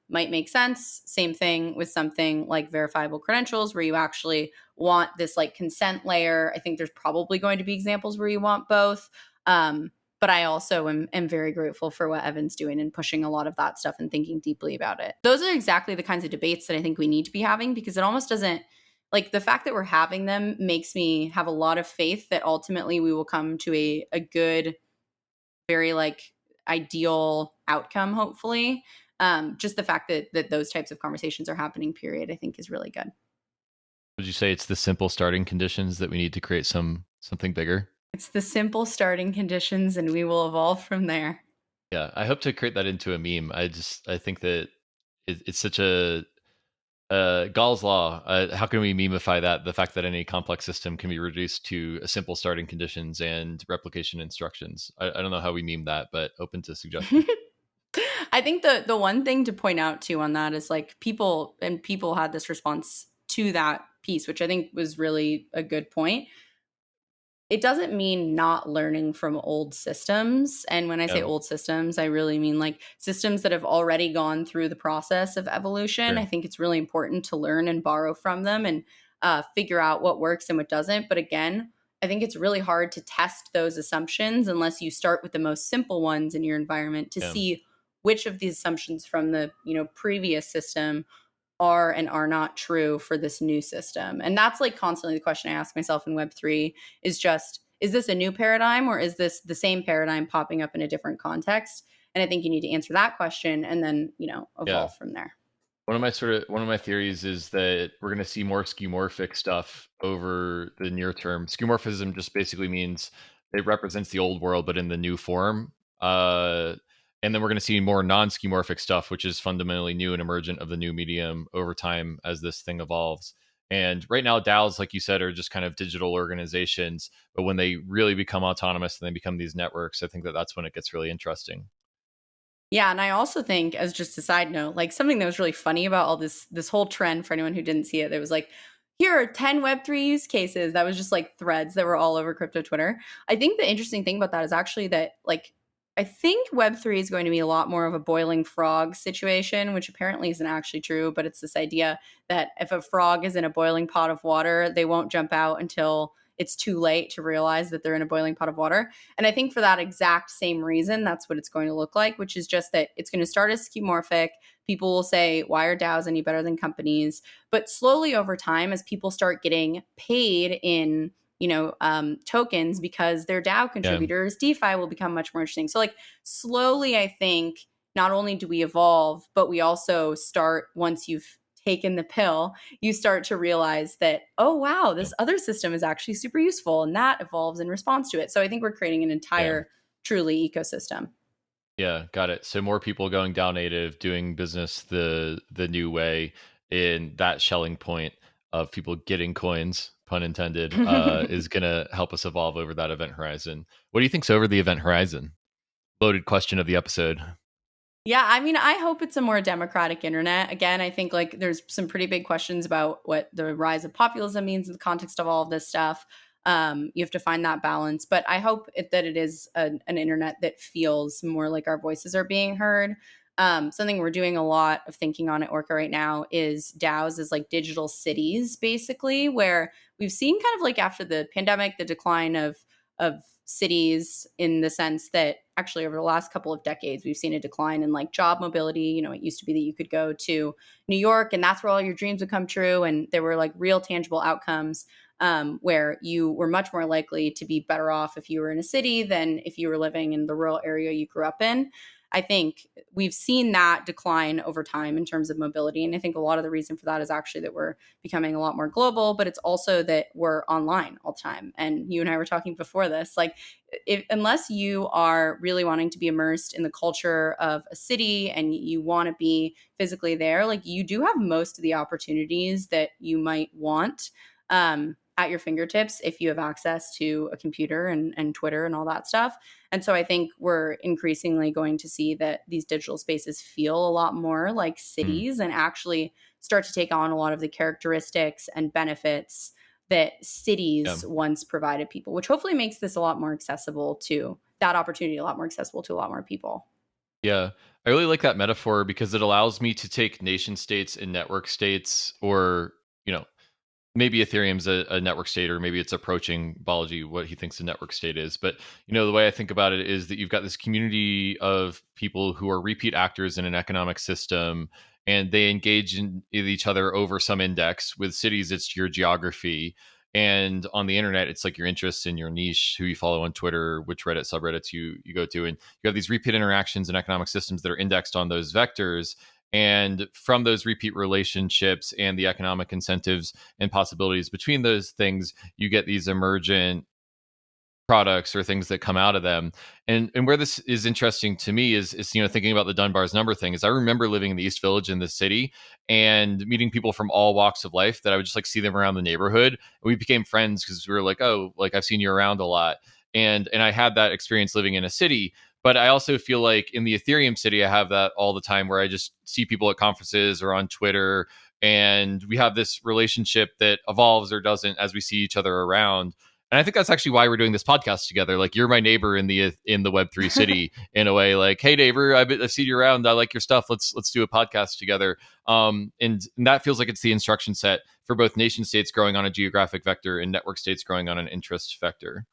might make sense. Same thing with something like verifiable credentials, where you actually want this like consent layer. I think there's probably going to be examples where you want both. But I also am very grateful for what Evan's doing and pushing a lot of that stuff and thinking deeply about it. Those are exactly the kinds of debates that I think we need to be having, because it almost doesn't, like the fact that we're having them makes me have a lot of faith that ultimately we will come to a good, very like ideal outcome, hopefully. Just the fact that those types of conversations are happening, period, I think is really good. Would you say it's the simple starting conditions that we need to create something bigger? It's the simple starting conditions, and we will evolve from there. Yeah, I hope to create that into a meme. I think that it's such a Gall's law. How can we memify that? The fact that any complex system can be reduced to a simple starting conditions and replication instructions. I don't know how we meme that, but open to suggestions. I think the one thing to point out too on that is like people had this response to that piece, which I think was really a good point. It doesn't mean not learning from old systems. And when I say old systems, I really mean like systems that have already gone through the process of evolution. Sure. I think it's really important to learn and borrow from them and figure out what works and what doesn't. But again, I think it's really hard to test those assumptions unless you start with the most simple ones in your environment to see which of these assumptions from the previous system are and are not true for this new system. And that's like constantly the question I ask myself in Web3 is just, is this a new paradigm or is this the same paradigm popping up in a different context? And I think you need to answer that question and then, evolve from there. One of my theories is that we're going to see more skeuomorphic stuff over the near term. Skeuomorphism just basically means it represents the old world, but in the new form. And then we're going to see more non-skeuomorphic stuff, which is fundamentally new and emergent of the new medium over time as this thing evolves. And right now, DAOs, like you said, are just kind of digital organizations. But when they really become autonomous and they become these networks, I think that's when it gets really interesting. Yeah, and I also think, as just a side note, like something that was really funny about all this whole trend for anyone who didn't see it, there was like here are 10 Web3 use cases. That was just like threads that were all over crypto Twitter. I think the interesting thing about that is actually that, like, I think Web3 is going to be a lot more of a boiling frog situation, which apparently isn't actually true, but it's this idea that if a frog is in a boiling pot of water, they won't jump out until it's too late to realize that they're in a boiling pot of water. And I think for that exact same reason, that's what it's going to look like, which is just that it's going to start as schemorphic. People will say, why are DAOs any better than companies? But slowly over time, as people start getting paid in tokens because they're DAO contributors, DeFi will become much more interesting. So like slowly, I think not only do we evolve, but we also start, once you've taken the pill, you start to realize that, oh, wow, this other system is actually super useful, and that evolves in response to it. So I think we're creating an entire truly ecosystem. Yeah, got it. So more people going DAO native, doing business the new way, in that Schelling point of people getting coins, pun intended, is going to help us evolve over that event horizon. What do you think's over the event horizon? Loaded question of the episode. Yeah, I mean, I hope it's a more democratic internet. Again, I think like there's some pretty big questions about what the rise of populism means in the context of all of this stuff. You have to find that balance, but I hope that it is an internet that feels more like our voices are being heard. Something we're doing a lot of thinking on at Orca right now is DAOs as like digital cities, basically, where we've seen kind of like after the pandemic, the decline of cities, in the sense that actually over the last couple of decades, we've seen a decline in like job mobility. You know, it used to be that you could go to New York and that's where all your dreams would come true. And there were like real tangible outcomes where you were much more likely to be better off if you were in a city than if you were living in the rural area you grew up in. I think we've seen that decline over time in terms of mobility. And I think a lot of the reason for that is actually that we're becoming a lot more global, but it's also that we're online all the time. And you and I were talking before this, like, unless you are really wanting to be immersed in the culture of a city and you want to be physically there, like you do have most of the opportunities that you might want at your fingertips if you have access to a computer and Twitter and all that stuff. And so I think we're increasingly going to see that these digital spaces feel a lot more like cities and actually start to take on a lot of the characteristics and benefits that cities once provided people, which hopefully makes this a lot more accessible to that opportunity, a lot more accessible to a lot more people. Yeah, I really like that metaphor because it allows me to take nation states and network states, or, maybe Ethereum's a network state, or maybe it's approaching Balaji what he thinks a network state is. But the way I think about it is that you've got this community of people who are repeat actors in an economic system, and they engage in each other over some index. With cities, it's your geography. And on the internet, it's like your interests and your niche, who you follow on Twitter, which Reddit subreddits you go to. And you have these repeat interactions in economic systems that are indexed on those vectors. And from those repeat relationships and the economic incentives and possibilities between those things, you get these emergent products or things that come out of them. And where this is interesting to me is thinking about the Dunbar's number thing. Is I remember living in the East Village in the city and meeting people from all walks of life that I would just like see them around the neighborhood. And we became friends because we were like, oh, like I've seen you around a lot. And I had that experience living in a city. But I also feel like in the Ethereum city, I have that all the time, where I just see people at conferences or on Twitter, and we have this relationship that evolves or doesn't as we see each other around. And I think that's actually why we're doing this podcast together. Like, you're my neighbor in the Web3 city in a way. Like, hey neighbor, I've seen you around. I like your stuff. Let's do a podcast together. And that feels like it's the instruction set for both nation states growing on a geographic vector and network states growing on an interest vector.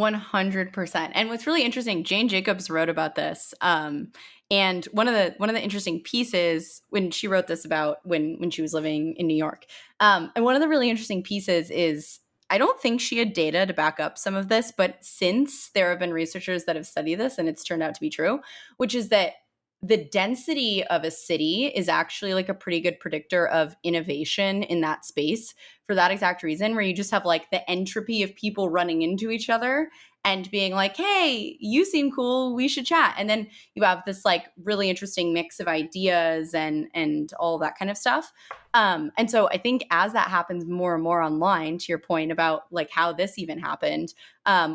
100%. And what's really interesting, Jane Jacobs wrote about this. And one of the interesting pieces when she wrote this about when she was living in New York. And one of the really interesting pieces is, I don't think she had data to back up some of this, but since there have been researchers that have studied this and it's turned out to be true, which is that the density of a city is actually like a pretty good predictor of innovation in that space, for that exact reason, where you just have like the entropy of people running into each other and being like, hey, you seem cool, we should chat. And then you have this like really interesting mix of ideas and all that kind of stuff. And so I think as that happens more and more online, to your point about like how this even happened,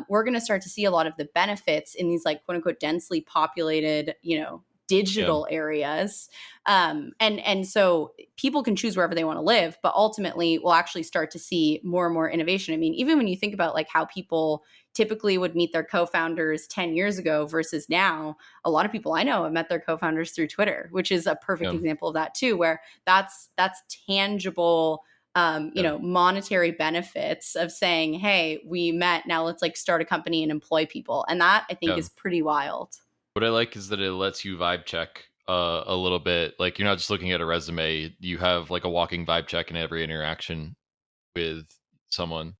we're going to start to see a lot of the benefits in these like quote unquote densely populated, digital areas. And so people can choose wherever they want to live, but ultimately we'll actually start to see more and more innovation. I mean, even when you think about like how people typically would meet their co-founders 10 years ago versus now, a lot of people I know have met their co-founders through Twitter, which is a perfect example of that too, where that's tangible, monetary benefits of saying, hey, we met, now let's like start a company and employ people. And that I think is pretty wild. What I like is that it lets you vibe check a little bit. Like you're not just looking at a resume, you have like a walking vibe check in every interaction with someone.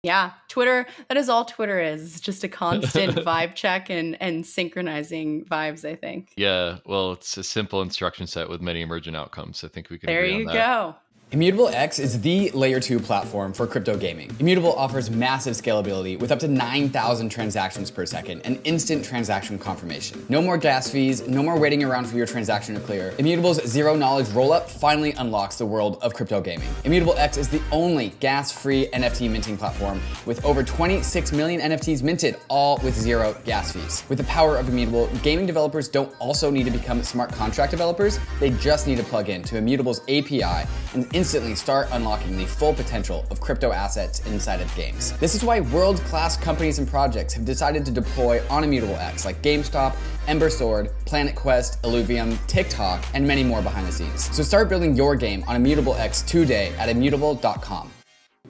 Yeah, Twitter, that is all Twitter is. It's just a constant vibe check and synchronizing vibes, I think. Yeah, well, it's a simple instruction set with many emergent outcomes. I think we can there agree on you that. go. Immutable X is the layer 2 platform for crypto gaming. Immutable offers massive scalability with up to 9,000 transactions per second and instant transaction confirmation. No more gas fees, no more waiting around for your transaction to clear. Immutable's zero knowledge rollup finally unlocks the world of crypto gaming. Immutable X is the only gas-free NFT minting platform with over 26 million NFTs minted, all with zero gas fees. With the power of Immutable, gaming developers don't also need to become smart contract developers, they just need to plug in to Immutable's API and instantly start unlocking the full potential of crypto assets inside of games. This is why world-class companies and projects have decided to deploy on Immutable X, like GameStop, Ember Sword, Planet Quest, Illuvium, TikTok, and many more behind the scenes. So start building your game on Immutable X today at immutable.com.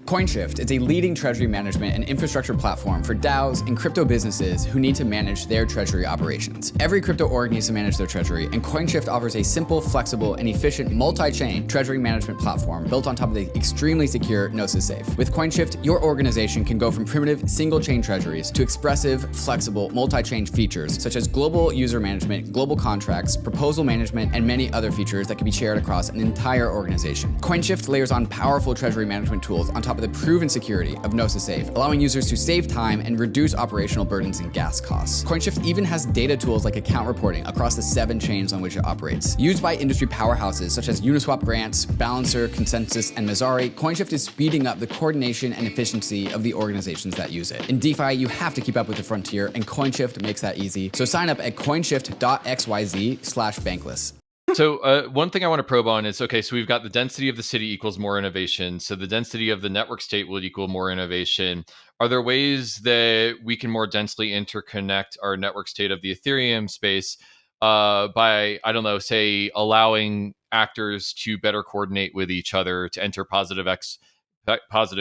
COINSHIFT is a leading treasury management and infrastructure platform for DAOs and crypto businesses who need to manage their treasury operations. Every crypto org needs to manage their treasury, and COINSHIFT offers a simple, flexible, and efficient multi-chain treasury management platform built on top of the extremely secure Gnosis Safe. With COINSHIFT, your organization can go from primitive single-chain treasuries to expressive, flexible, multi-chain features such as global user management, global contracts, proposal management, and many other features that can be shared across an entire organization. COINSHIFT layers on powerful treasury management tools on top of the proven security of Gnosis Safe, allowing users to save time and reduce operational burdens and gas costs. COINSHIFT even has data tools like account reporting across the 7 chains on which it operates. Used by industry powerhouses such as Uniswap Grants, Balancer, Consensus, and Messari, COINSHIFT is speeding up the coordination and efficiency of the organizations that use it. In DeFi, you have to keep up with the frontier, and COINSHIFT makes that easy. So sign up at coinshift.xyz/bankless. So one thing I want to probe on is, okay, so we've got the density of the city equals more innovation. So the density of the network state will equal more innovation. Are there ways that we can more densely interconnect our network state of the Ethereum space by, I don't know, say allowing actors to better coordinate with each other to enter positive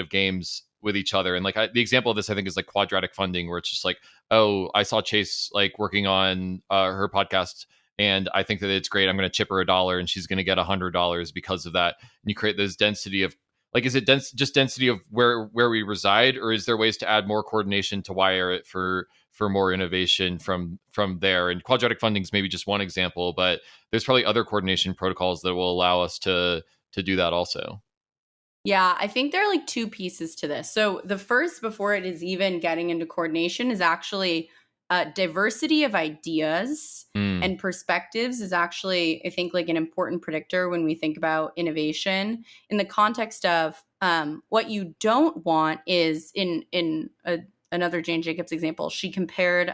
games with each other? And like the example of this, I think, is like quadratic funding, where it's just like, oh, I saw Chase like working on her podcast, and I think that it's great. I'm going to chip her $1 and she's going to get $100 because of that. And you create this density of, like, is it just density of where we reside, or is there ways to add more coordination to wire it for more innovation from there? And quadratic funding is maybe just one example, but there's probably other coordination protocols that will allow us to do that also. Yeah, I think there are like 2 pieces to this. So the first, before it is even getting into coordination, is actually diversity of ideas and perspectives is actually, I think, like an important predictor when we think about innovation in the context of what you don't want is another Jane Jacobs example. She compared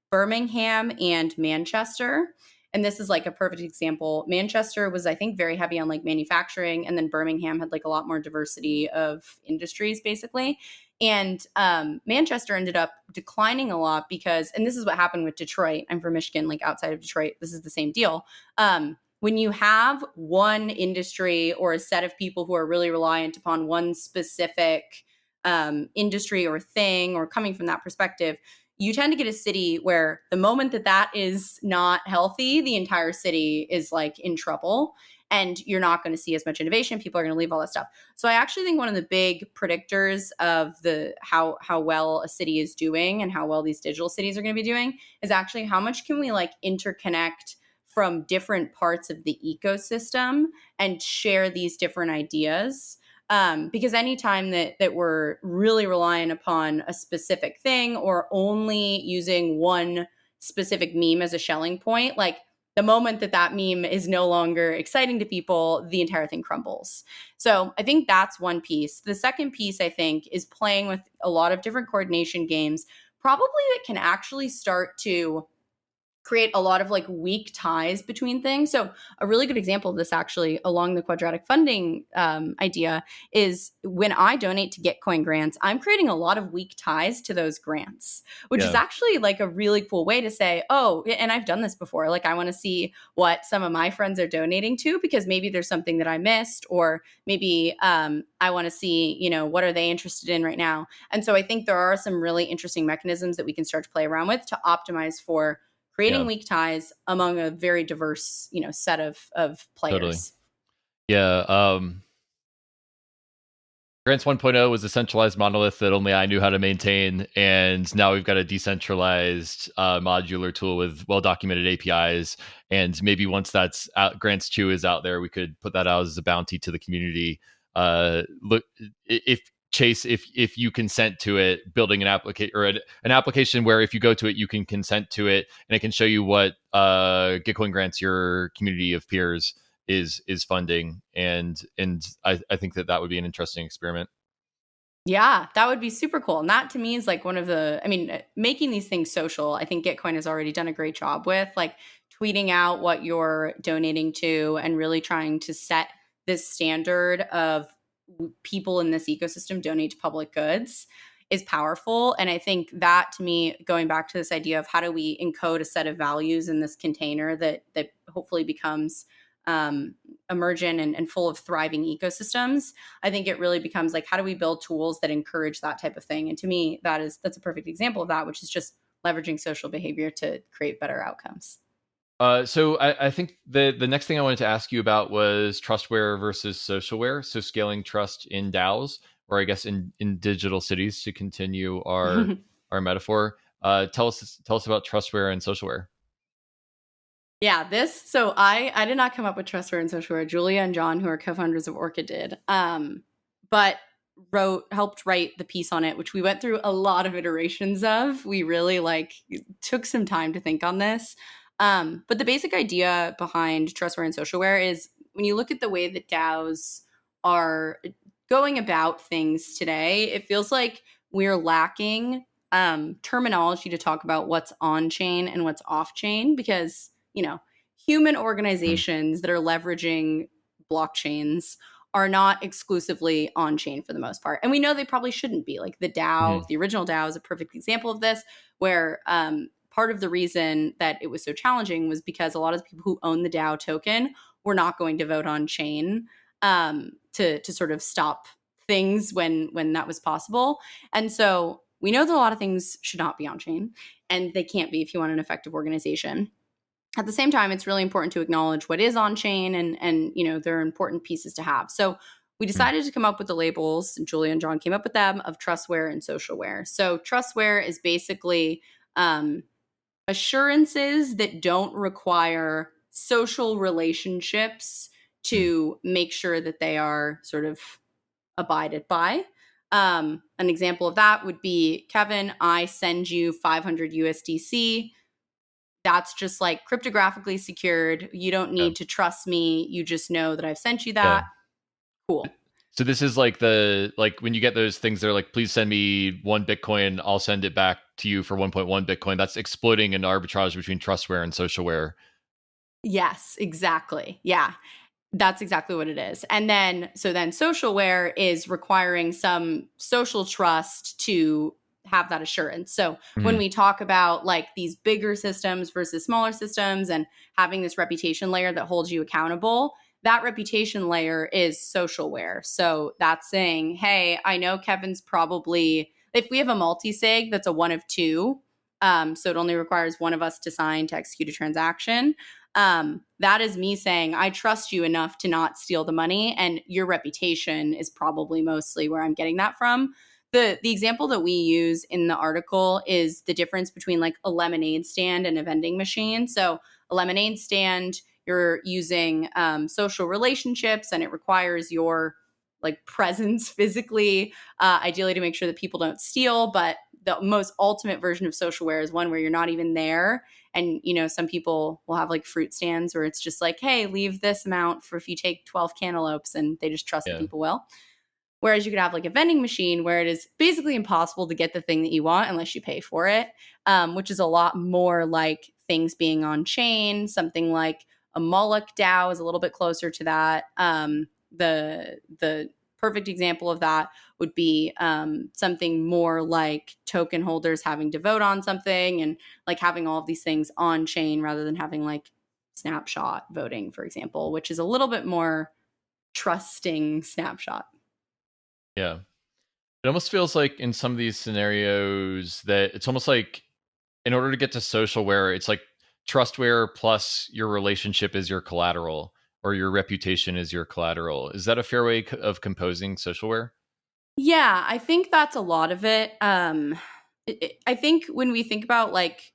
Birmingham and Manchester. And this is like a perfect example. Manchester was, I think, very heavy on like manufacturing. And then Birmingham had like a lot more diversity of industries, basically. And Manchester ended up declining a lot because, and this is what happened with Detroit. I'm from Michigan, like outside of Detroit. This is the same deal. When you have one industry or a set of people who are really reliant upon one specific industry or thing, or coming from that perspective, you tend to get a city where the moment that is not healthy, the entire city is like in trouble, and you're not going to see as much innovation. People are going to leave all that stuff. So I actually think one of the big predictors of the how well a city is doing and how well these digital cities are going to be doing is actually how much can we like interconnect from different parts of the ecosystem and share these different ideas. Because anytime that we're really relying upon a specific thing or only using one specific meme as a shelling point, like the moment that meme is no longer exciting to people, the entire thing crumbles. So I think that's one piece. The second piece, I think, is playing with a lot of different coordination games, probably that can actually start to create a lot of like weak ties between things. So a really good example of this actually along the quadratic funding idea is when I donate to Gitcoin grants, I'm creating a lot of weak ties to those grants, which is actually like a really cool way to say, oh, and I've done this before. Like I want to see what some of my friends are donating to because maybe there's something that I missed, or maybe I want to see, you know, what are they interested in right now? And so I think there are some really interesting mechanisms that we can start to play around with to optimize for creating weak ties among a very diverse, you know, set of players. Totally. Yeah. Grants 1.0 was a centralized monolith that only I knew how to maintain, and now we've got a decentralized modular tool with well-documented APIs. And maybe once that's out, Grants 2 is out there, we could put that out as a bounty to the community. Look, if Chase, if you consent to it, building an application or an application where if you go to it, you can consent to it, and it can show you what Gitcoin grants your community of peers is funding, and I think that would be an interesting experiment. Yeah, that would be super cool. And that to me is like one of the, I mean, making these things social, I think Gitcoin has already done a great job with, like tweeting out what you're donating to and really trying to set this standard of people in this ecosystem donate to public goods is powerful. And I think that to me, going back to this idea of how do we encode a set of values in this container that hopefully becomes emergent and full of thriving ecosystems, I think it really becomes like, how do we build tools that encourage that type of thing? And to me, that's a perfect example of that, which is just leveraging social behavior to create better outcomes. So I think the next thing I wanted to ask you about was trustware versus socialware. So scaling trust in DAOs, or I guess in digital cities, to continue our our metaphor. Tell us about trustware and socialware. Yeah, so I did not come up with Trustware and Socialware. Julia and John, who are co-founders of Orca, did. But helped write the piece on it, which we went through a lot of iterations of. We really took some time to think on this. But the basic idea behind Trustware and Socialware is when you look at the way that DAOs are going about things today, it feels like we're lacking terminology to talk about what's on chain and what's off chain, because you know, human organizations that are leveraging blockchains are not exclusively on chain for the most part. And we know they probably shouldn't be. Like the DAO, the original DAO is a perfect example of this, where part of the reason that it was so challenging was because a lot of the people who own the DAO token were not going to vote on chain to sort of stop things when that was possible. And so we know that a lot of things should not be on chain, and they can't be if you want an effective organization. At the same time, it's really important to acknowledge what is on chain, and you know, there are important pieces to have. So we decided to come up with the labels, and Julia and John came up with them, of trustware and socialware. So trustware is basically assurances that don't require social relationships to make sure that they are sort of abided by. An example of that would be, Kevin, I send you 500 USDC. That's just like cryptographically secured. You don't need to trust me. You just know that I've sent you that. Cool. So this is like when you get those things, they're like, please send me 1 Bitcoin. I'll send it back to you for 1.1 Bitcoin. That's exploiting an arbitrage between trustware and socialware. Yes, exactly. Yeah, that's exactly what it is. And then socialware is requiring some social trust to have that assurance. So when we talk about like these bigger systems versus smaller systems and having this reputation layer that holds you accountable, that reputation layer is socialware. So that's saying, hey, I know Kevin's probably, if we have a multi-sig that's a one of two, so it only requires one of us to sign to execute a transaction. That is me saying, I trust you enough to not steal the money, and your reputation is probably mostly where I'm getting that from. The example that we use in the article is the difference between like a lemonade stand and a vending machine. So a lemonade stand, you're using social relationships, and it requires your like presence physically, ideally to make sure that people don't steal. But the most ultimate version of socialware is one where you're not even there. And, you know, some people will have like fruit stands where it's just like, hey, leave this amount for if you take 12 cantaloupes, and they just trust that people will. Whereas you could have like a vending machine where it is basically impossible to get the thing that you want unless you pay for it, which is a lot more like things being on chain. Something like a Moloch DAO is a little bit closer to that. The perfect example of that would be something more like token holders having to vote on something and like having all of these things on chain rather than having like snapshot voting, for example, which is a little bit more trusting snapshot. Yeah. It almost feels like in some of these scenarios that it's almost like in order to get to socialware, it's like trustware plus your relationship is your collateral or your reputation is your collateral. Is that a fair way of composing socialware? Yeah, I think that's a lot of it. I think when we think about like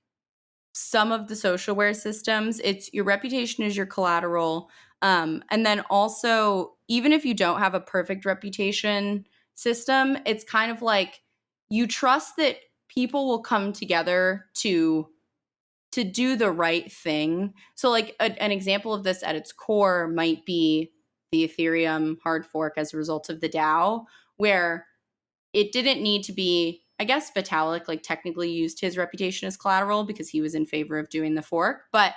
some of the socialware systems, it's your reputation is your collateral. And then also, even if you don't have a perfect reputation system, it's kind of like you trust that people will come together to do the right thing. So like an example of this at its core might be the Ethereum hard fork as a result of the DAO, where it didn't need to be, I guess Vitalik like technically used his reputation as collateral because he was in favor of doing the fork, but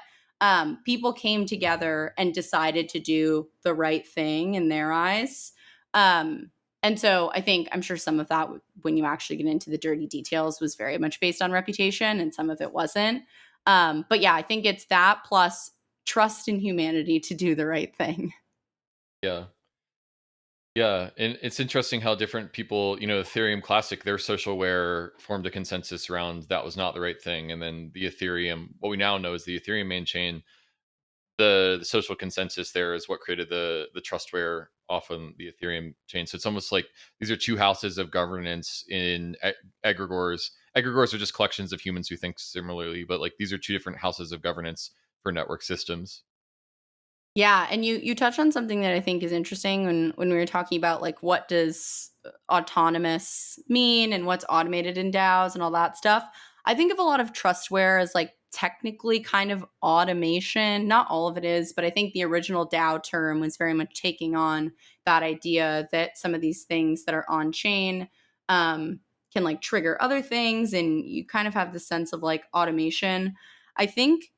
people came together and decided to do the right thing in their eyes. And so I think I'm sure some of that, when you actually get into the dirty details, was very much based on reputation and some of it wasn't. But yeah, I think it's that plus trust in humanity to do the right thing. Yeah. Yeah, and it's interesting how different people, Ethereum Classic, their socialware formed a consensus around that was not the right thing, and then the Ethereum, what we now know is the Ethereum main chain, the social consensus there is what created the trustware off on the Ethereum chain. So it's almost like these are two houses of governance in egregores. Egregores are just collections of humans who think similarly, but like these are two different houses of governance for network systems. Yeah, and you touched on something that I think is interesting when we were talking about like what does autonomous mean and what's automated in DAOs and all that stuff. I think of a lot of trustware as like technically kind of automation. Not all of it is, but I think the original DAO term was very much taking on that idea that some of these things that are on chain can like trigger other things, and you kind of have the sense of like automation. I think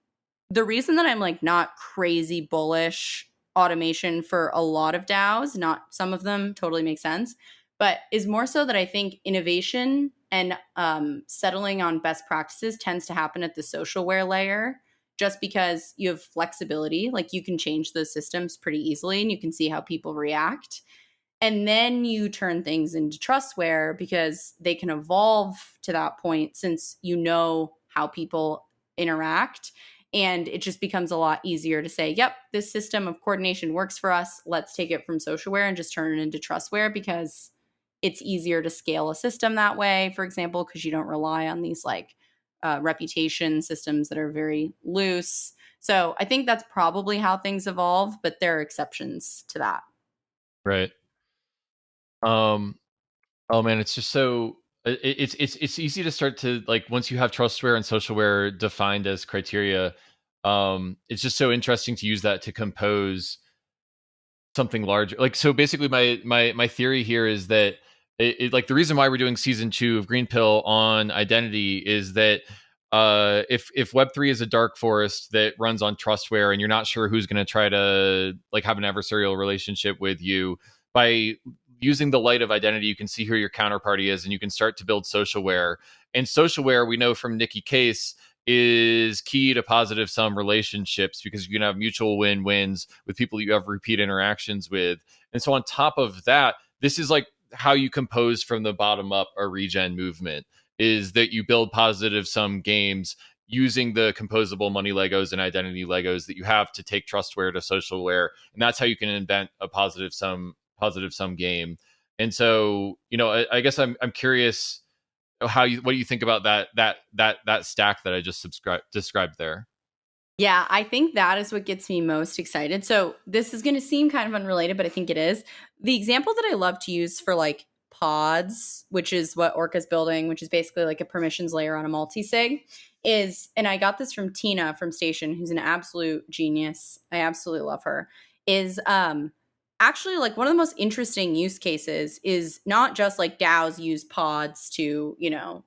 the reason that I'm like not crazy bullish automation for a lot of DAOs, not some of them totally make sense, but is more so that I think innovation and settling on best practices tends to happen at the socialware layer just because you have flexibility. Like you can change those systems pretty easily and you can see how people react. And then you turn things into trustware because they can evolve to that point since you know how people interact. And it just becomes a lot easier to say, yep, this system of coordination works for us. Let's take it from socialware and just turn it into trustware because it's easier to scale a system that way, for example, because you don't rely on these like reputation systems that are very loose. So I think that's probably how things evolve, but there are exceptions to that. Right. Um Oh man, it's just so it's easy to start to like once you have trustware and socialware defined as criteria. It's just so interesting to use that to compose something larger. Like so, basically, my theory here is that like the reason why we're doing season 2 of Green Pill on identity is that if Web3 is a dark forest that runs on trustware and you're not sure who's going to try to like have an adversarial relationship with you, by using the light of identity, you can see who your counterparty is and you can start to build socialware. And socialware, we know from Nikki Case, is key to positive sum relationships because you can have mutual win-wins with people you have repeat interactions with. And so on top of that, this is like how you compose from the bottom up a regen movement, is that you build positive sum games using the composable money Legos and identity Legos that you have to take trustware to socialware. And that's how you can invent a positive sum game. And so, I guess I'm curious what do you think about that stack that I just described there? Yeah, I think that is what gets me most excited. So this is going to seem kind of unrelated, but I think it is. The example that I love to use for like pods, which is what Orca's building, which is basically like a permissions layer on a multi-sig, is, and I got this from Tina from Station, who's an absolute genius. I absolutely love her. Is actually, like, one of the most interesting use cases is not just like DAOs use pods to,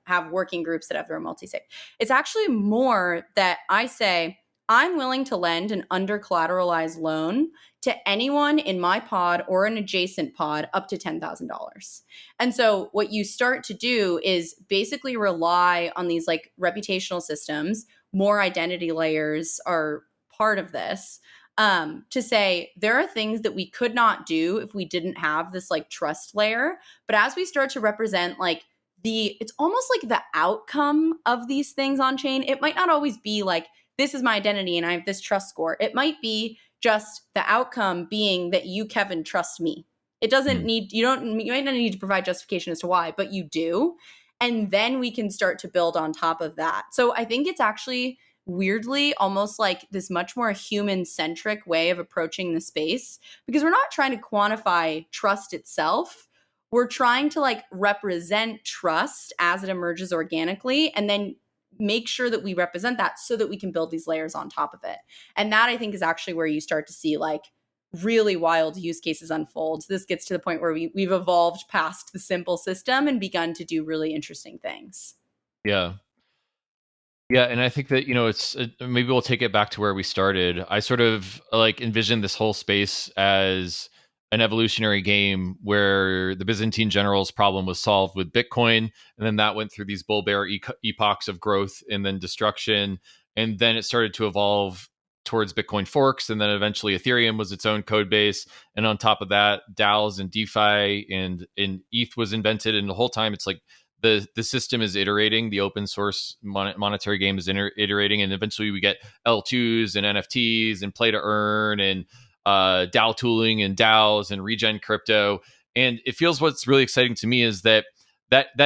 have working groups that have their own multi-sig. It's actually more that I say, I'm willing to lend an under collateralized loan to anyone in my pod or an adjacent pod up to $10,000. And so what you start to do is basically rely on these like reputational systems. More identity layers are part of this, to say there are things that we could not do if we didn't have this like trust layer. But as we start to represent like it's almost like the outcome of these things on chain, it might not always be like, this is my identity and I have this trust score. It might be just the outcome being that you, Kevin, trust me. It doesn't need, you might not need to provide justification as to why, but you do. And then we can start to build on top of that. So I think it's actually weirdly almost like this much more human-centric way of approaching the space, because we're not trying to quantify trust itself. We're trying to like represent trust as it emerges organically, and then make sure that we represent that so that we can build these layers on top of it. And that, I think, is actually where you start to see like really wild use cases unfold. This gets to the point where we've evolved past the simple system and begun to do really interesting things. Yeah. Yeah, and I think that, it's maybe we'll take it back to where we started. I sort of like envision this whole space as an evolutionary game where the Byzantine generals problem was solved with Bitcoin, and then that went through these bull bear epochs of growth and then destruction, and then it started to evolve towards Bitcoin forks, and then eventually Ethereum was its own code base, and on top of that, DAOs and DeFi and ETH was invented, and the whole time it's like the system is iterating. The open source monetary game is iterating, and eventually we get L2s and NFTs and play to earn and DAO tooling and DAOs and regen crypto. And it feels, what's really exciting to me is that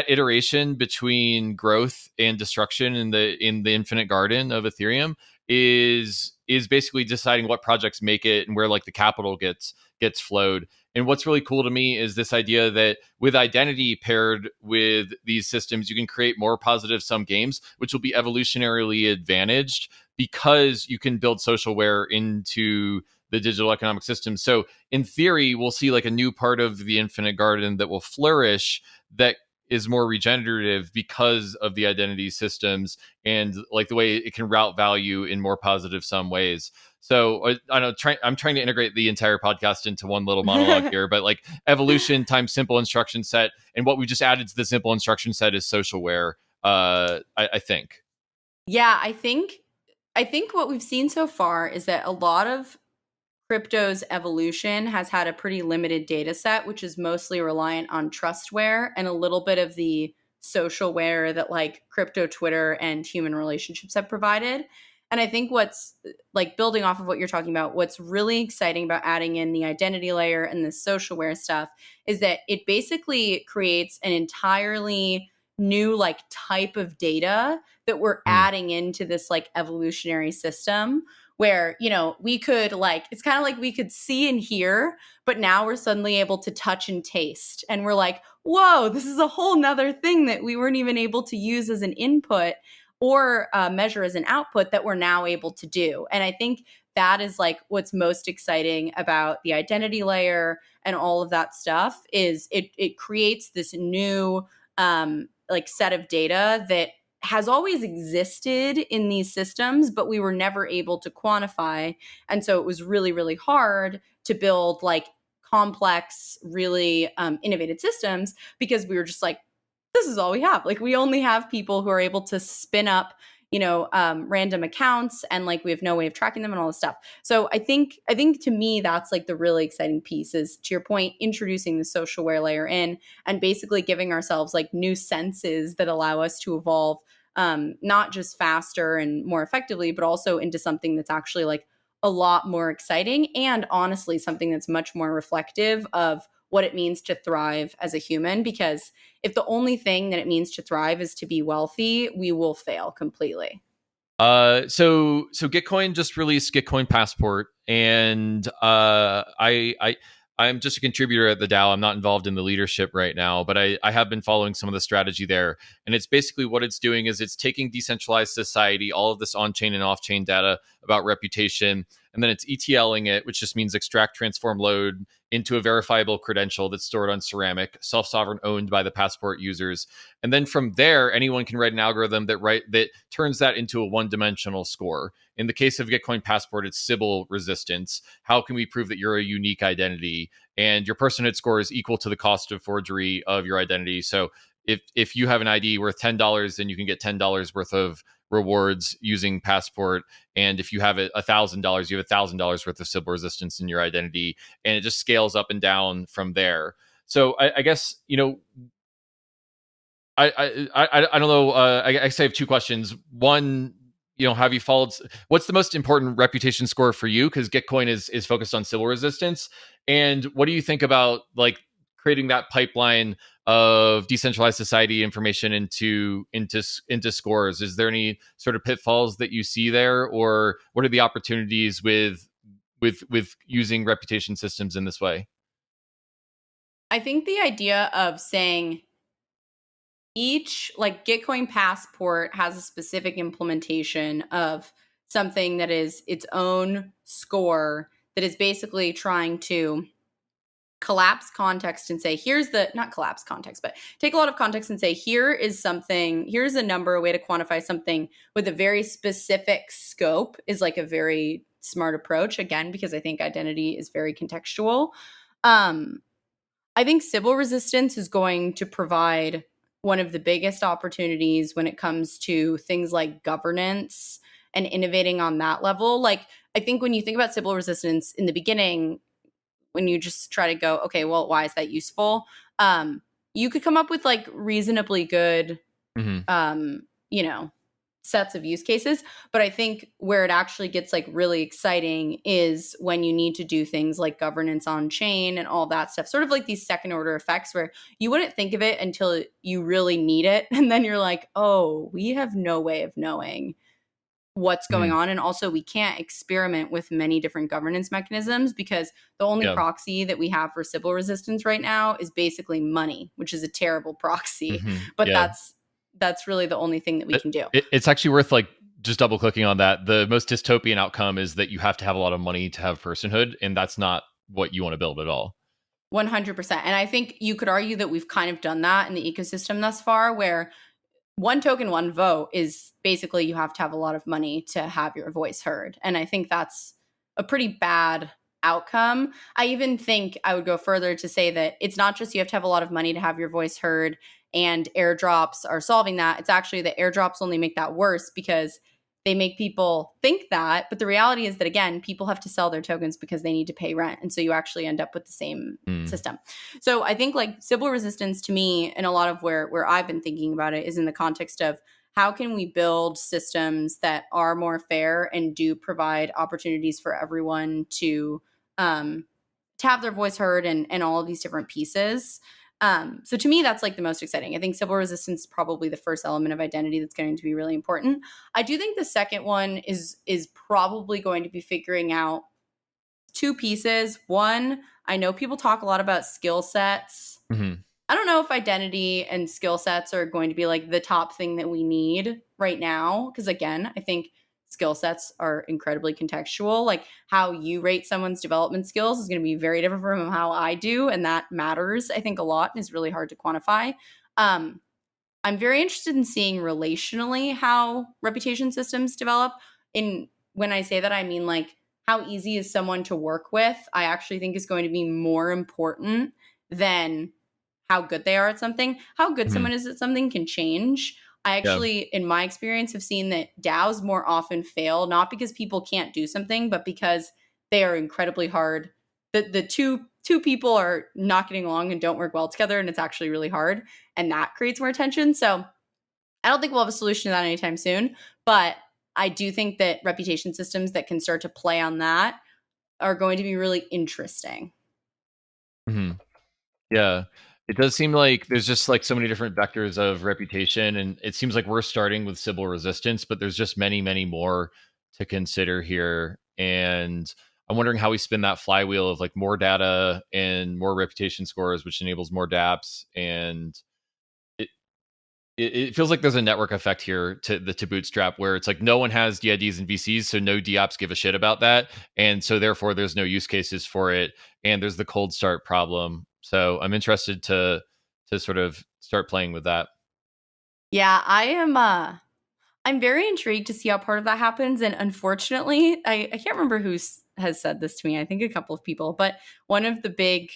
iteration between growth and destruction in the infinite garden of Ethereum is basically deciding what projects make it and where like the capital gets flowed. And what's really cool to me is this idea that with identity paired with these systems, you can create more positive sum games, which will be evolutionarily advantaged because you can build socialware into the digital economic system. So in theory, we'll see like a new part of the infinite garden that will flourish that is more regenerative because of the identity systems and like the way it can route value in more positive sum ways. So I know I'm trying to integrate the entire podcast into one little monologue here, but like evolution times simple instruction set, and what we just added to the simple instruction set is socialware. I think. Yeah, I think what we've seen so far is that a lot of crypto's evolution has had a pretty limited data set, which is mostly reliant on trustware and a little bit of the socialware that like crypto Twitter and human relationships have provided. And I think what's like building off of what you're talking about, what's really exciting about adding in the identity layer and the socialware stuff is that it basically creates an entirely new like type of data that we're adding into this like evolutionary system where, we could like, it's kind of like we could see and hear, but now we're suddenly able to touch and taste. And we're like, whoa, this is a whole nother thing that we weren't even able to use as an input or measure as an output that we're now able to do. And I think that is like what's most exciting about the identity layer and all of that stuff is it creates this new like set of data that has always existed in these systems, but we were never able to quantify. And so it was really, really hard to build like complex, really innovative systems because we were just like, this is all we have. Like we only have people who are able to spin up, random accounts, and like we have no way of tracking them and all this stuff. So I think to me, that's like the really exciting piece is, to your point, introducing the socialware layer in and basically giving ourselves like new senses that allow us to evolve not just faster and more effectively, but also into something that's actually like a lot more exciting and honestly something that's much more reflective of what it means to thrive as a human. Because if the only thing that it means to thrive is to be wealthy, we will fail completely. So Gitcoin just released Gitcoin Passport, and I'm just a contributor at the DAO. I'm not involved in the leadership right now, but I have been following some of the strategy there. And it's basically what it's doing is it's taking decentralized society, all of this on-chain and off-chain data about reputation. And then it's ETLing it, which just means extract, transform, load into a verifiable credential that's stored on Ceramic, self-sovereign, owned by the Passport users. And then from there, anyone can write an algorithm that turns that into a one-dimensional score. In the case of Gitcoin Passport, it's Sybil resistance. How can we prove that you're a unique identity? And your personhood score is equal to the cost of forgery of your identity. So if you have an ID worth $10, then you can get $10 worth of rewards using Passport. And if you have $1,000, you have $1,000 worth of Sybil resistance in your identity, and it just scales up and down from there. So I guess, I don't know. I guess I have two questions. One, have you followed? What's the most important reputation score for you? Because Gitcoin is focused on Sybil resistance. And what do you think about like creating that pipeline of decentralized society information into scores? Is there any sort of pitfalls that you see there, or what are the opportunities with using reputation systems in this way? I think the idea of saying each, like Gitcoin Passport has a specific implementation of something that is its own score that is basically trying to collapse context and say, here's the, not collapse context, but take a lot of context and say, here's a number, a way to quantify something with a very specific scope is like a very smart approach, again, because I think identity is very contextual. I think Sybil resistance is going to provide one of the biggest opportunities when it comes to things like governance and innovating on that level. Like, I think when you think about Sybil resistance in the beginning, when you just try to go, okay, well, why is that useful? You could come up with like reasonably good, sets of use cases. But I think where it actually gets like really exciting is when you need to do things like governance on chain and all that stuff, sort of like these second order effects where you wouldn't think of it until you really need it. And then you're like, oh, we have no way of knowing what's going on. And also we can't experiment with many different governance mechanisms because the only proxy that we have for Sybil resistance right now is basically money, which is a terrible proxy. But that's really the only thing that we can do. It's actually worth like just double clicking on that. The most dystopian outcome is that you have to have a lot of money to have personhood, and that's not what you want to build at all. 100%. And I think you could argue that we've kind of done that in the ecosystem thus far, where one token, one vote is basically you have to have a lot of money to have your voice heard. And I think that's a pretty bad outcome. I even think I would go further to say that it's not just you have to have a lot of money to have your voice heard and airdrops are solving that. It's actually that airdrops only make that worse because they make people think that. But the reality is that, again, people have to sell their tokens because they need to pay rent. And so you actually end up with the same system. So I think like Sybil resistance to me, and a lot of where I've been thinking about it is in the context of how can we build systems that are more fair and do provide opportunities for everyone to have their voice heard and all of these different pieces. So to me, that's like the most exciting. I think Sybil resistance is probably the first element of identity that's going to be really important. I do think the second one is probably going to be figuring out two pieces. One, I know people talk a lot about skill sets. I don't know if identity and skill sets are going to be like the top thing that we need right now. Because again, I think skill sets are incredibly contextual. Like how you rate someone's development skills is going to be very different from how I do. And that matters, I think, a lot and is really hard to quantify. I'm very interested in seeing relationally how reputation systems develop. When I say that, I mean like how easy is someone to work with, I actually think is going to be more important than how good they are at something. How good someone is at something can change. I actually, in my experience, have seen that DAOs more often fail, not because people can't do something, but because they are incredibly hard. The two people are not getting along and don't work well together, and it's actually really hard, and that creates more tension. So I don't think we'll have a solution to that anytime soon, but I do think that reputation systems that can start to play on that are going to be really interesting. Yeah. It does seem like there's just like so many different vectors of reputation, and it seems like we're starting with Sybil resistance, but there's just many, many more to consider here. And I'm wondering how we spin that flywheel of like more data and more reputation scores, which enables more dApps. And it feels like there's a network effect here to Bootstrap, where it's like no one has DIDs and VCs, so no DApps give a shit about that, and so therefore there's no use cases for it, and there's the cold start problem. So I'm interested to sort of start playing with that. Yeah, I am. I'm very intrigued to see how part of that happens. And unfortunately, I can't remember who has said this to me. I think a couple of people, but one of the big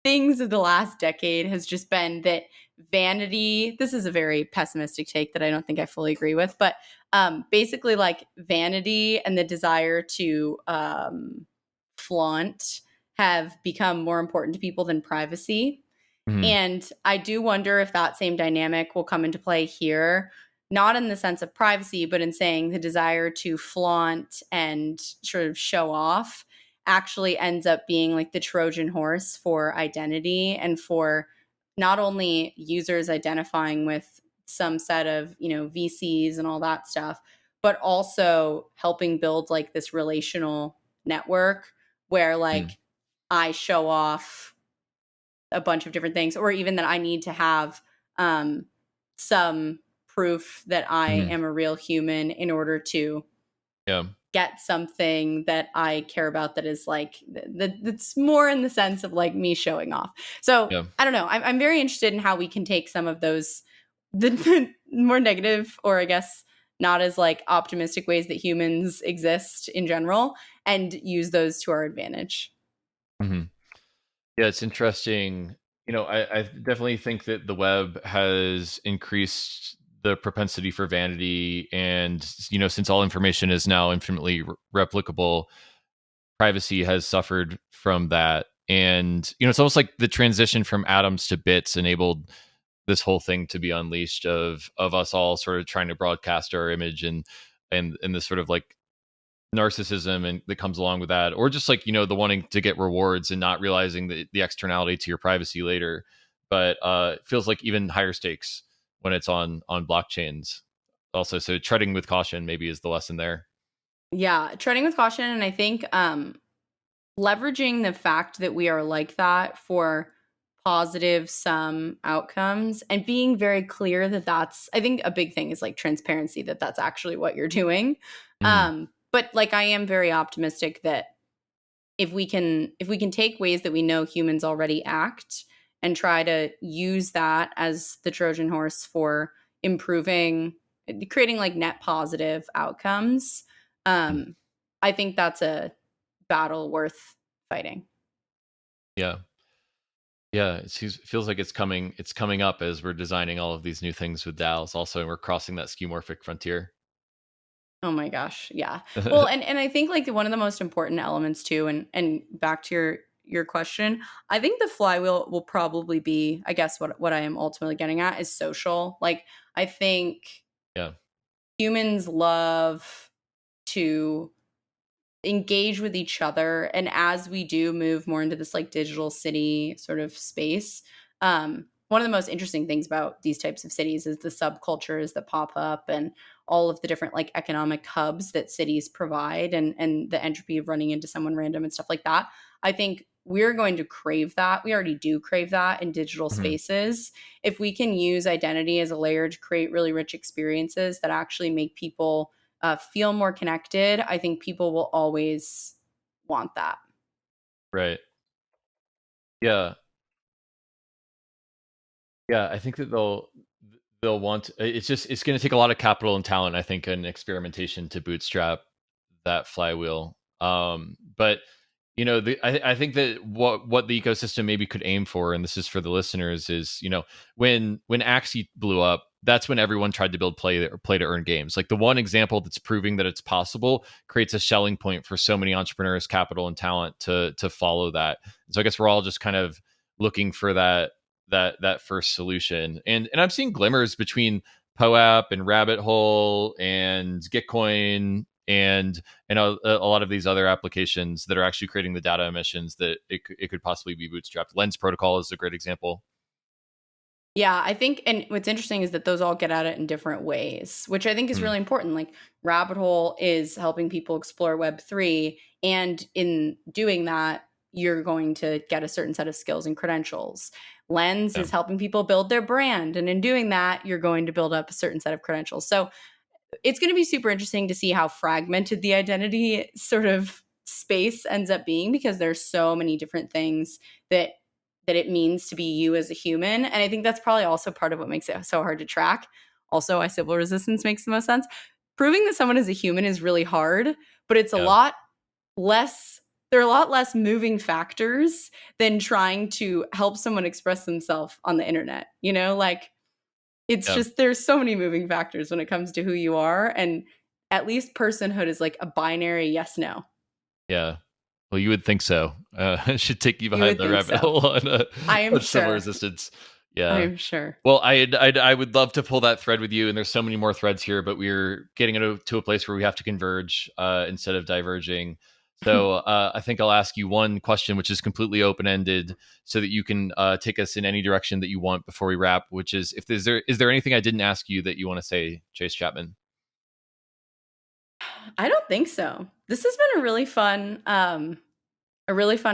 things of the last decade has just been that vanity, this is a very pessimistic take that I don't think I fully agree with, but basically like vanity and the desire to flaunt have become more important to people than privacy. Mhm. And I do wonder if that same dynamic will come into play here, not in the sense of privacy, but in saying the desire to flaunt and sort of show off actually ends up being like the Trojan horse for identity and for not only users identifying with some set of, VCs and all that stuff, but also helping build like this relational network where Mhm. like I show off a bunch of different things, or even that I need to have um, some proof that I Mhm. am a real human in order to Yeah. get something that I care about that is like that's more in the sense of like me showing off. So Yeah. I don't know. I'm very interested in how we can take some of those the more negative, or I guess not as like optimistic ways that humans exist in general, and use those to our advantage. Mhm. Yeah, it's interesting. I definitely think that the web has increased the propensity for vanity, and since all information is now infinitely replicable, privacy has suffered from that. And it's almost like the transition from atoms to bits enabled this whole thing to be unleashed of us all sort of trying to broadcast our image, and this sort of like narcissism and that comes along with that, or just like the wanting to get rewards and not realizing the externality to your privacy later. But it feels like even higher stakes when it's on blockchains also. So treading with caution maybe is the lesson there. Yeah, treading with caution, and I think leveraging the fact that we are like that for positive sum outcomes, and being very clear that that's, I think a big thing is like transparency, that that's actually what you're doing. Mhm. But like I am very optimistic that if we can take ways that we know humans already act and try to use that as the Trojan horse for improving, creating like net positive outcomes, um I think that's a battle worth fighting. Yeah. Yeah, feels like it's coming up as we're designing all of these new things with DAOs also, and we're crossing that skeuomorphic frontier. Oh my gosh, yeah. Well, and I think like one of the most important elements too, and back to your question, I think the flywheel will probably be, I guess what I am ultimately getting at is social. Like I think Yeah. humans love to engage with each other, and as we do move more into this like digital city sort of space, one of the most interesting things about these types of cities is the subcultures that pop up, and all of the different like economic hubs that cities provide, and the entropy of running into someone random and stuff like that. I think we're going to crave that. We already do crave that in digital Mhm. spaces. If we can use identity as a layer to create really rich experiences that actually make people feel more connected, I think people will always want that. Right. Yeah. Yeah, I think that they'll want it's going to take a lot of capital and talent, I think, and experimentation to bootstrap that flywheel. But I think that what the ecosystem maybe could aim for, and this is for the listeners, is when Axie blew up, that's when everyone tried to build play to earn games. Like the one example that's proving that it's possible creates a selling point for so many entrepreneurs, capital, and talent to follow that. So I guess we're all just kind of looking for that first solution, and I'm seeing glimmers between POAP and Rabbit Hole and Gitcoin and a lot of these other applications that are actually creating the data emissions that it could possibly be bootstrapped. Lens Protocol is a great example. Yeah, I think, and what's interesting is that those all get at it in different ways, which I think is Mm, really important. Like Rabbit Hole is helping people explore Web3, and in doing that, you're going to get a certain set of skills and credentials. Lens is helping people build their brand. And in doing that, you're going to build up a certain set of credentials. So it's going to be super interesting to see how fragmented the identity sort of space ends up being, because there's so many different things that it means to be you as a human. And I think that's probably also part of what makes it so hard to track. Also, why Sybil resistance makes the most sense. Proving that someone is a human is really hard, but it's a lot less, there are a lot less moving factors than trying to help someone express themselves on the internet. You know, like it's just, there's so many moving factors when it comes to who you are. And at least personhood is like a binary yes, no. Yeah. Well, you would think so. It should take you behind the rabbit hole on I am civil sure. resistance. Yeah. I'm sure. Well, I would love to pull that thread with you, and there's so many more threads here, but we're getting to a place where we have to converge instead of diverging. So I think I'll ask you one question, which is completely open-ended, so that you can take us in any direction that you want before we wrap, which is, is there anything I didn't ask you that you want to say, Chase Chapman? I don't think so. This has been a really fun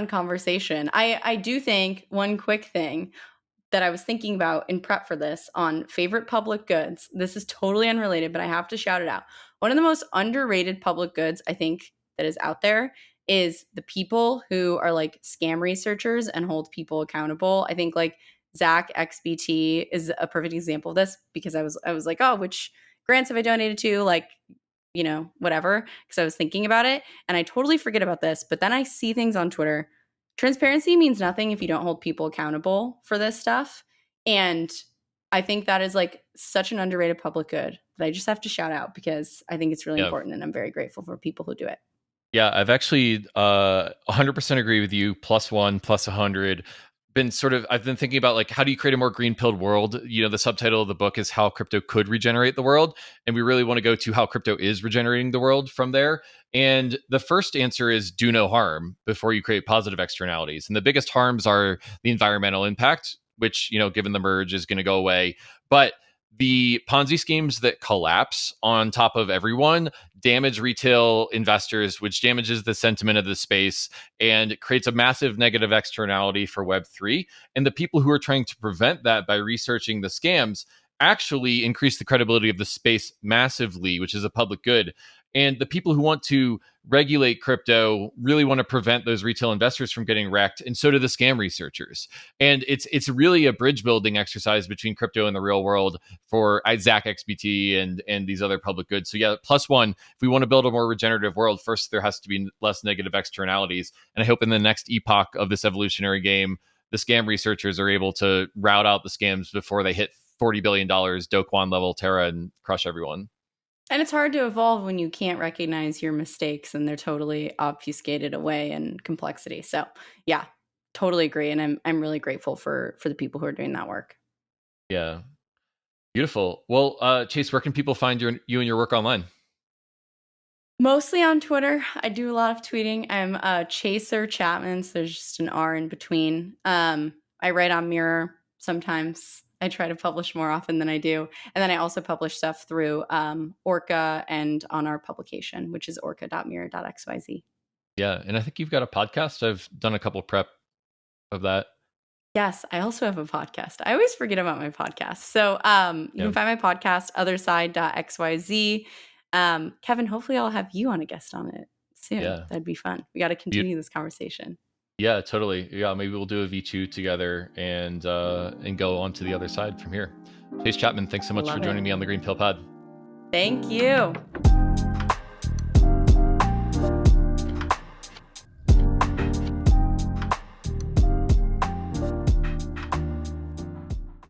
conversation. I do think one quick thing that I was thinking about in prep for this on favorite public goods. This is totally unrelated, but I have to shout it out. One of the most underrated public goods I think that is out there is the people who are like scam researchers and hold people accountable. I think like Zach XBT is a perfect example of this, because I was like, oh, which grants have I donated to? Like, you know, whatever, because I was thinking about it and I totally forget about this. But then I see things on Twitter. Transparency means nothing if you don't hold people accountable for this stuff. And I think that is like such an underrated public good that I just have to shout out, because I think it's really important, and I'm very grateful for people who do it. Yeah, I've actually 100% agree with you. +1, +100. I've been thinking about, like, how do you create a more green-pilled world? You know, the subtitle of the book is How Crypto Could Regenerate the World. And we really want to go to how crypto is regenerating the world from there. And the first answer is do no harm before you create positive externalities. And the biggest harms are the environmental impact, which, you know, given the merge is going to go away. But the Ponzi schemes that collapse on top of everyone damage retail investors, which damages the sentiment of the space and creates a massive negative externality for Web3. And the people who are trying to prevent that by researching the scams actually increase the credibility of the space massively, which is a public good. And the people who want to regulate crypto really want to prevent those retail investors from getting wrecked, and so do the scam researchers. And it's really a bridge building exercise between crypto and the real world for Zach XBT and these other public goods. So yeah, +1, if we want to build a more regenerative world, first there has to be less negative externalities. And I hope in the next epoch of this evolutionary game, the scam researchers are able to route out the scams before they hit $40 billion Do Kwon level Terra and crush everyone. And it's hard to evolve when you can't recognize your mistakes and they're totally obfuscated away in complexity. So yeah, totally agree. And I'm really grateful for the people who are doing that work. Yeah. Beautiful. Well, Chase, where can people find you and your work online? Mostly on Twitter. I do a lot of tweeting. I'm Chaser Chapman, so there's just an R in between. I write on Mirror sometimes. I try to publish more often than I do. And then I also publish stuff through Orca and on our publication, which is orca.mirror.xyz. Yeah. And I think you've got a podcast. I've done a couple prep of that. Yes, I also have a podcast. I always forget about my podcast. So you can find my podcast, otherside.xyz. Kevin, hopefully I'll have you on a guest on it soon. Yeah. That'd be fun. We got to continue this conversation. Yeah, totally. Yeah, maybe we'll do a V2 together and go on to the other side from here. Chase Chapman, thanks so much for joining me on the Green Pill Pod. Thank you.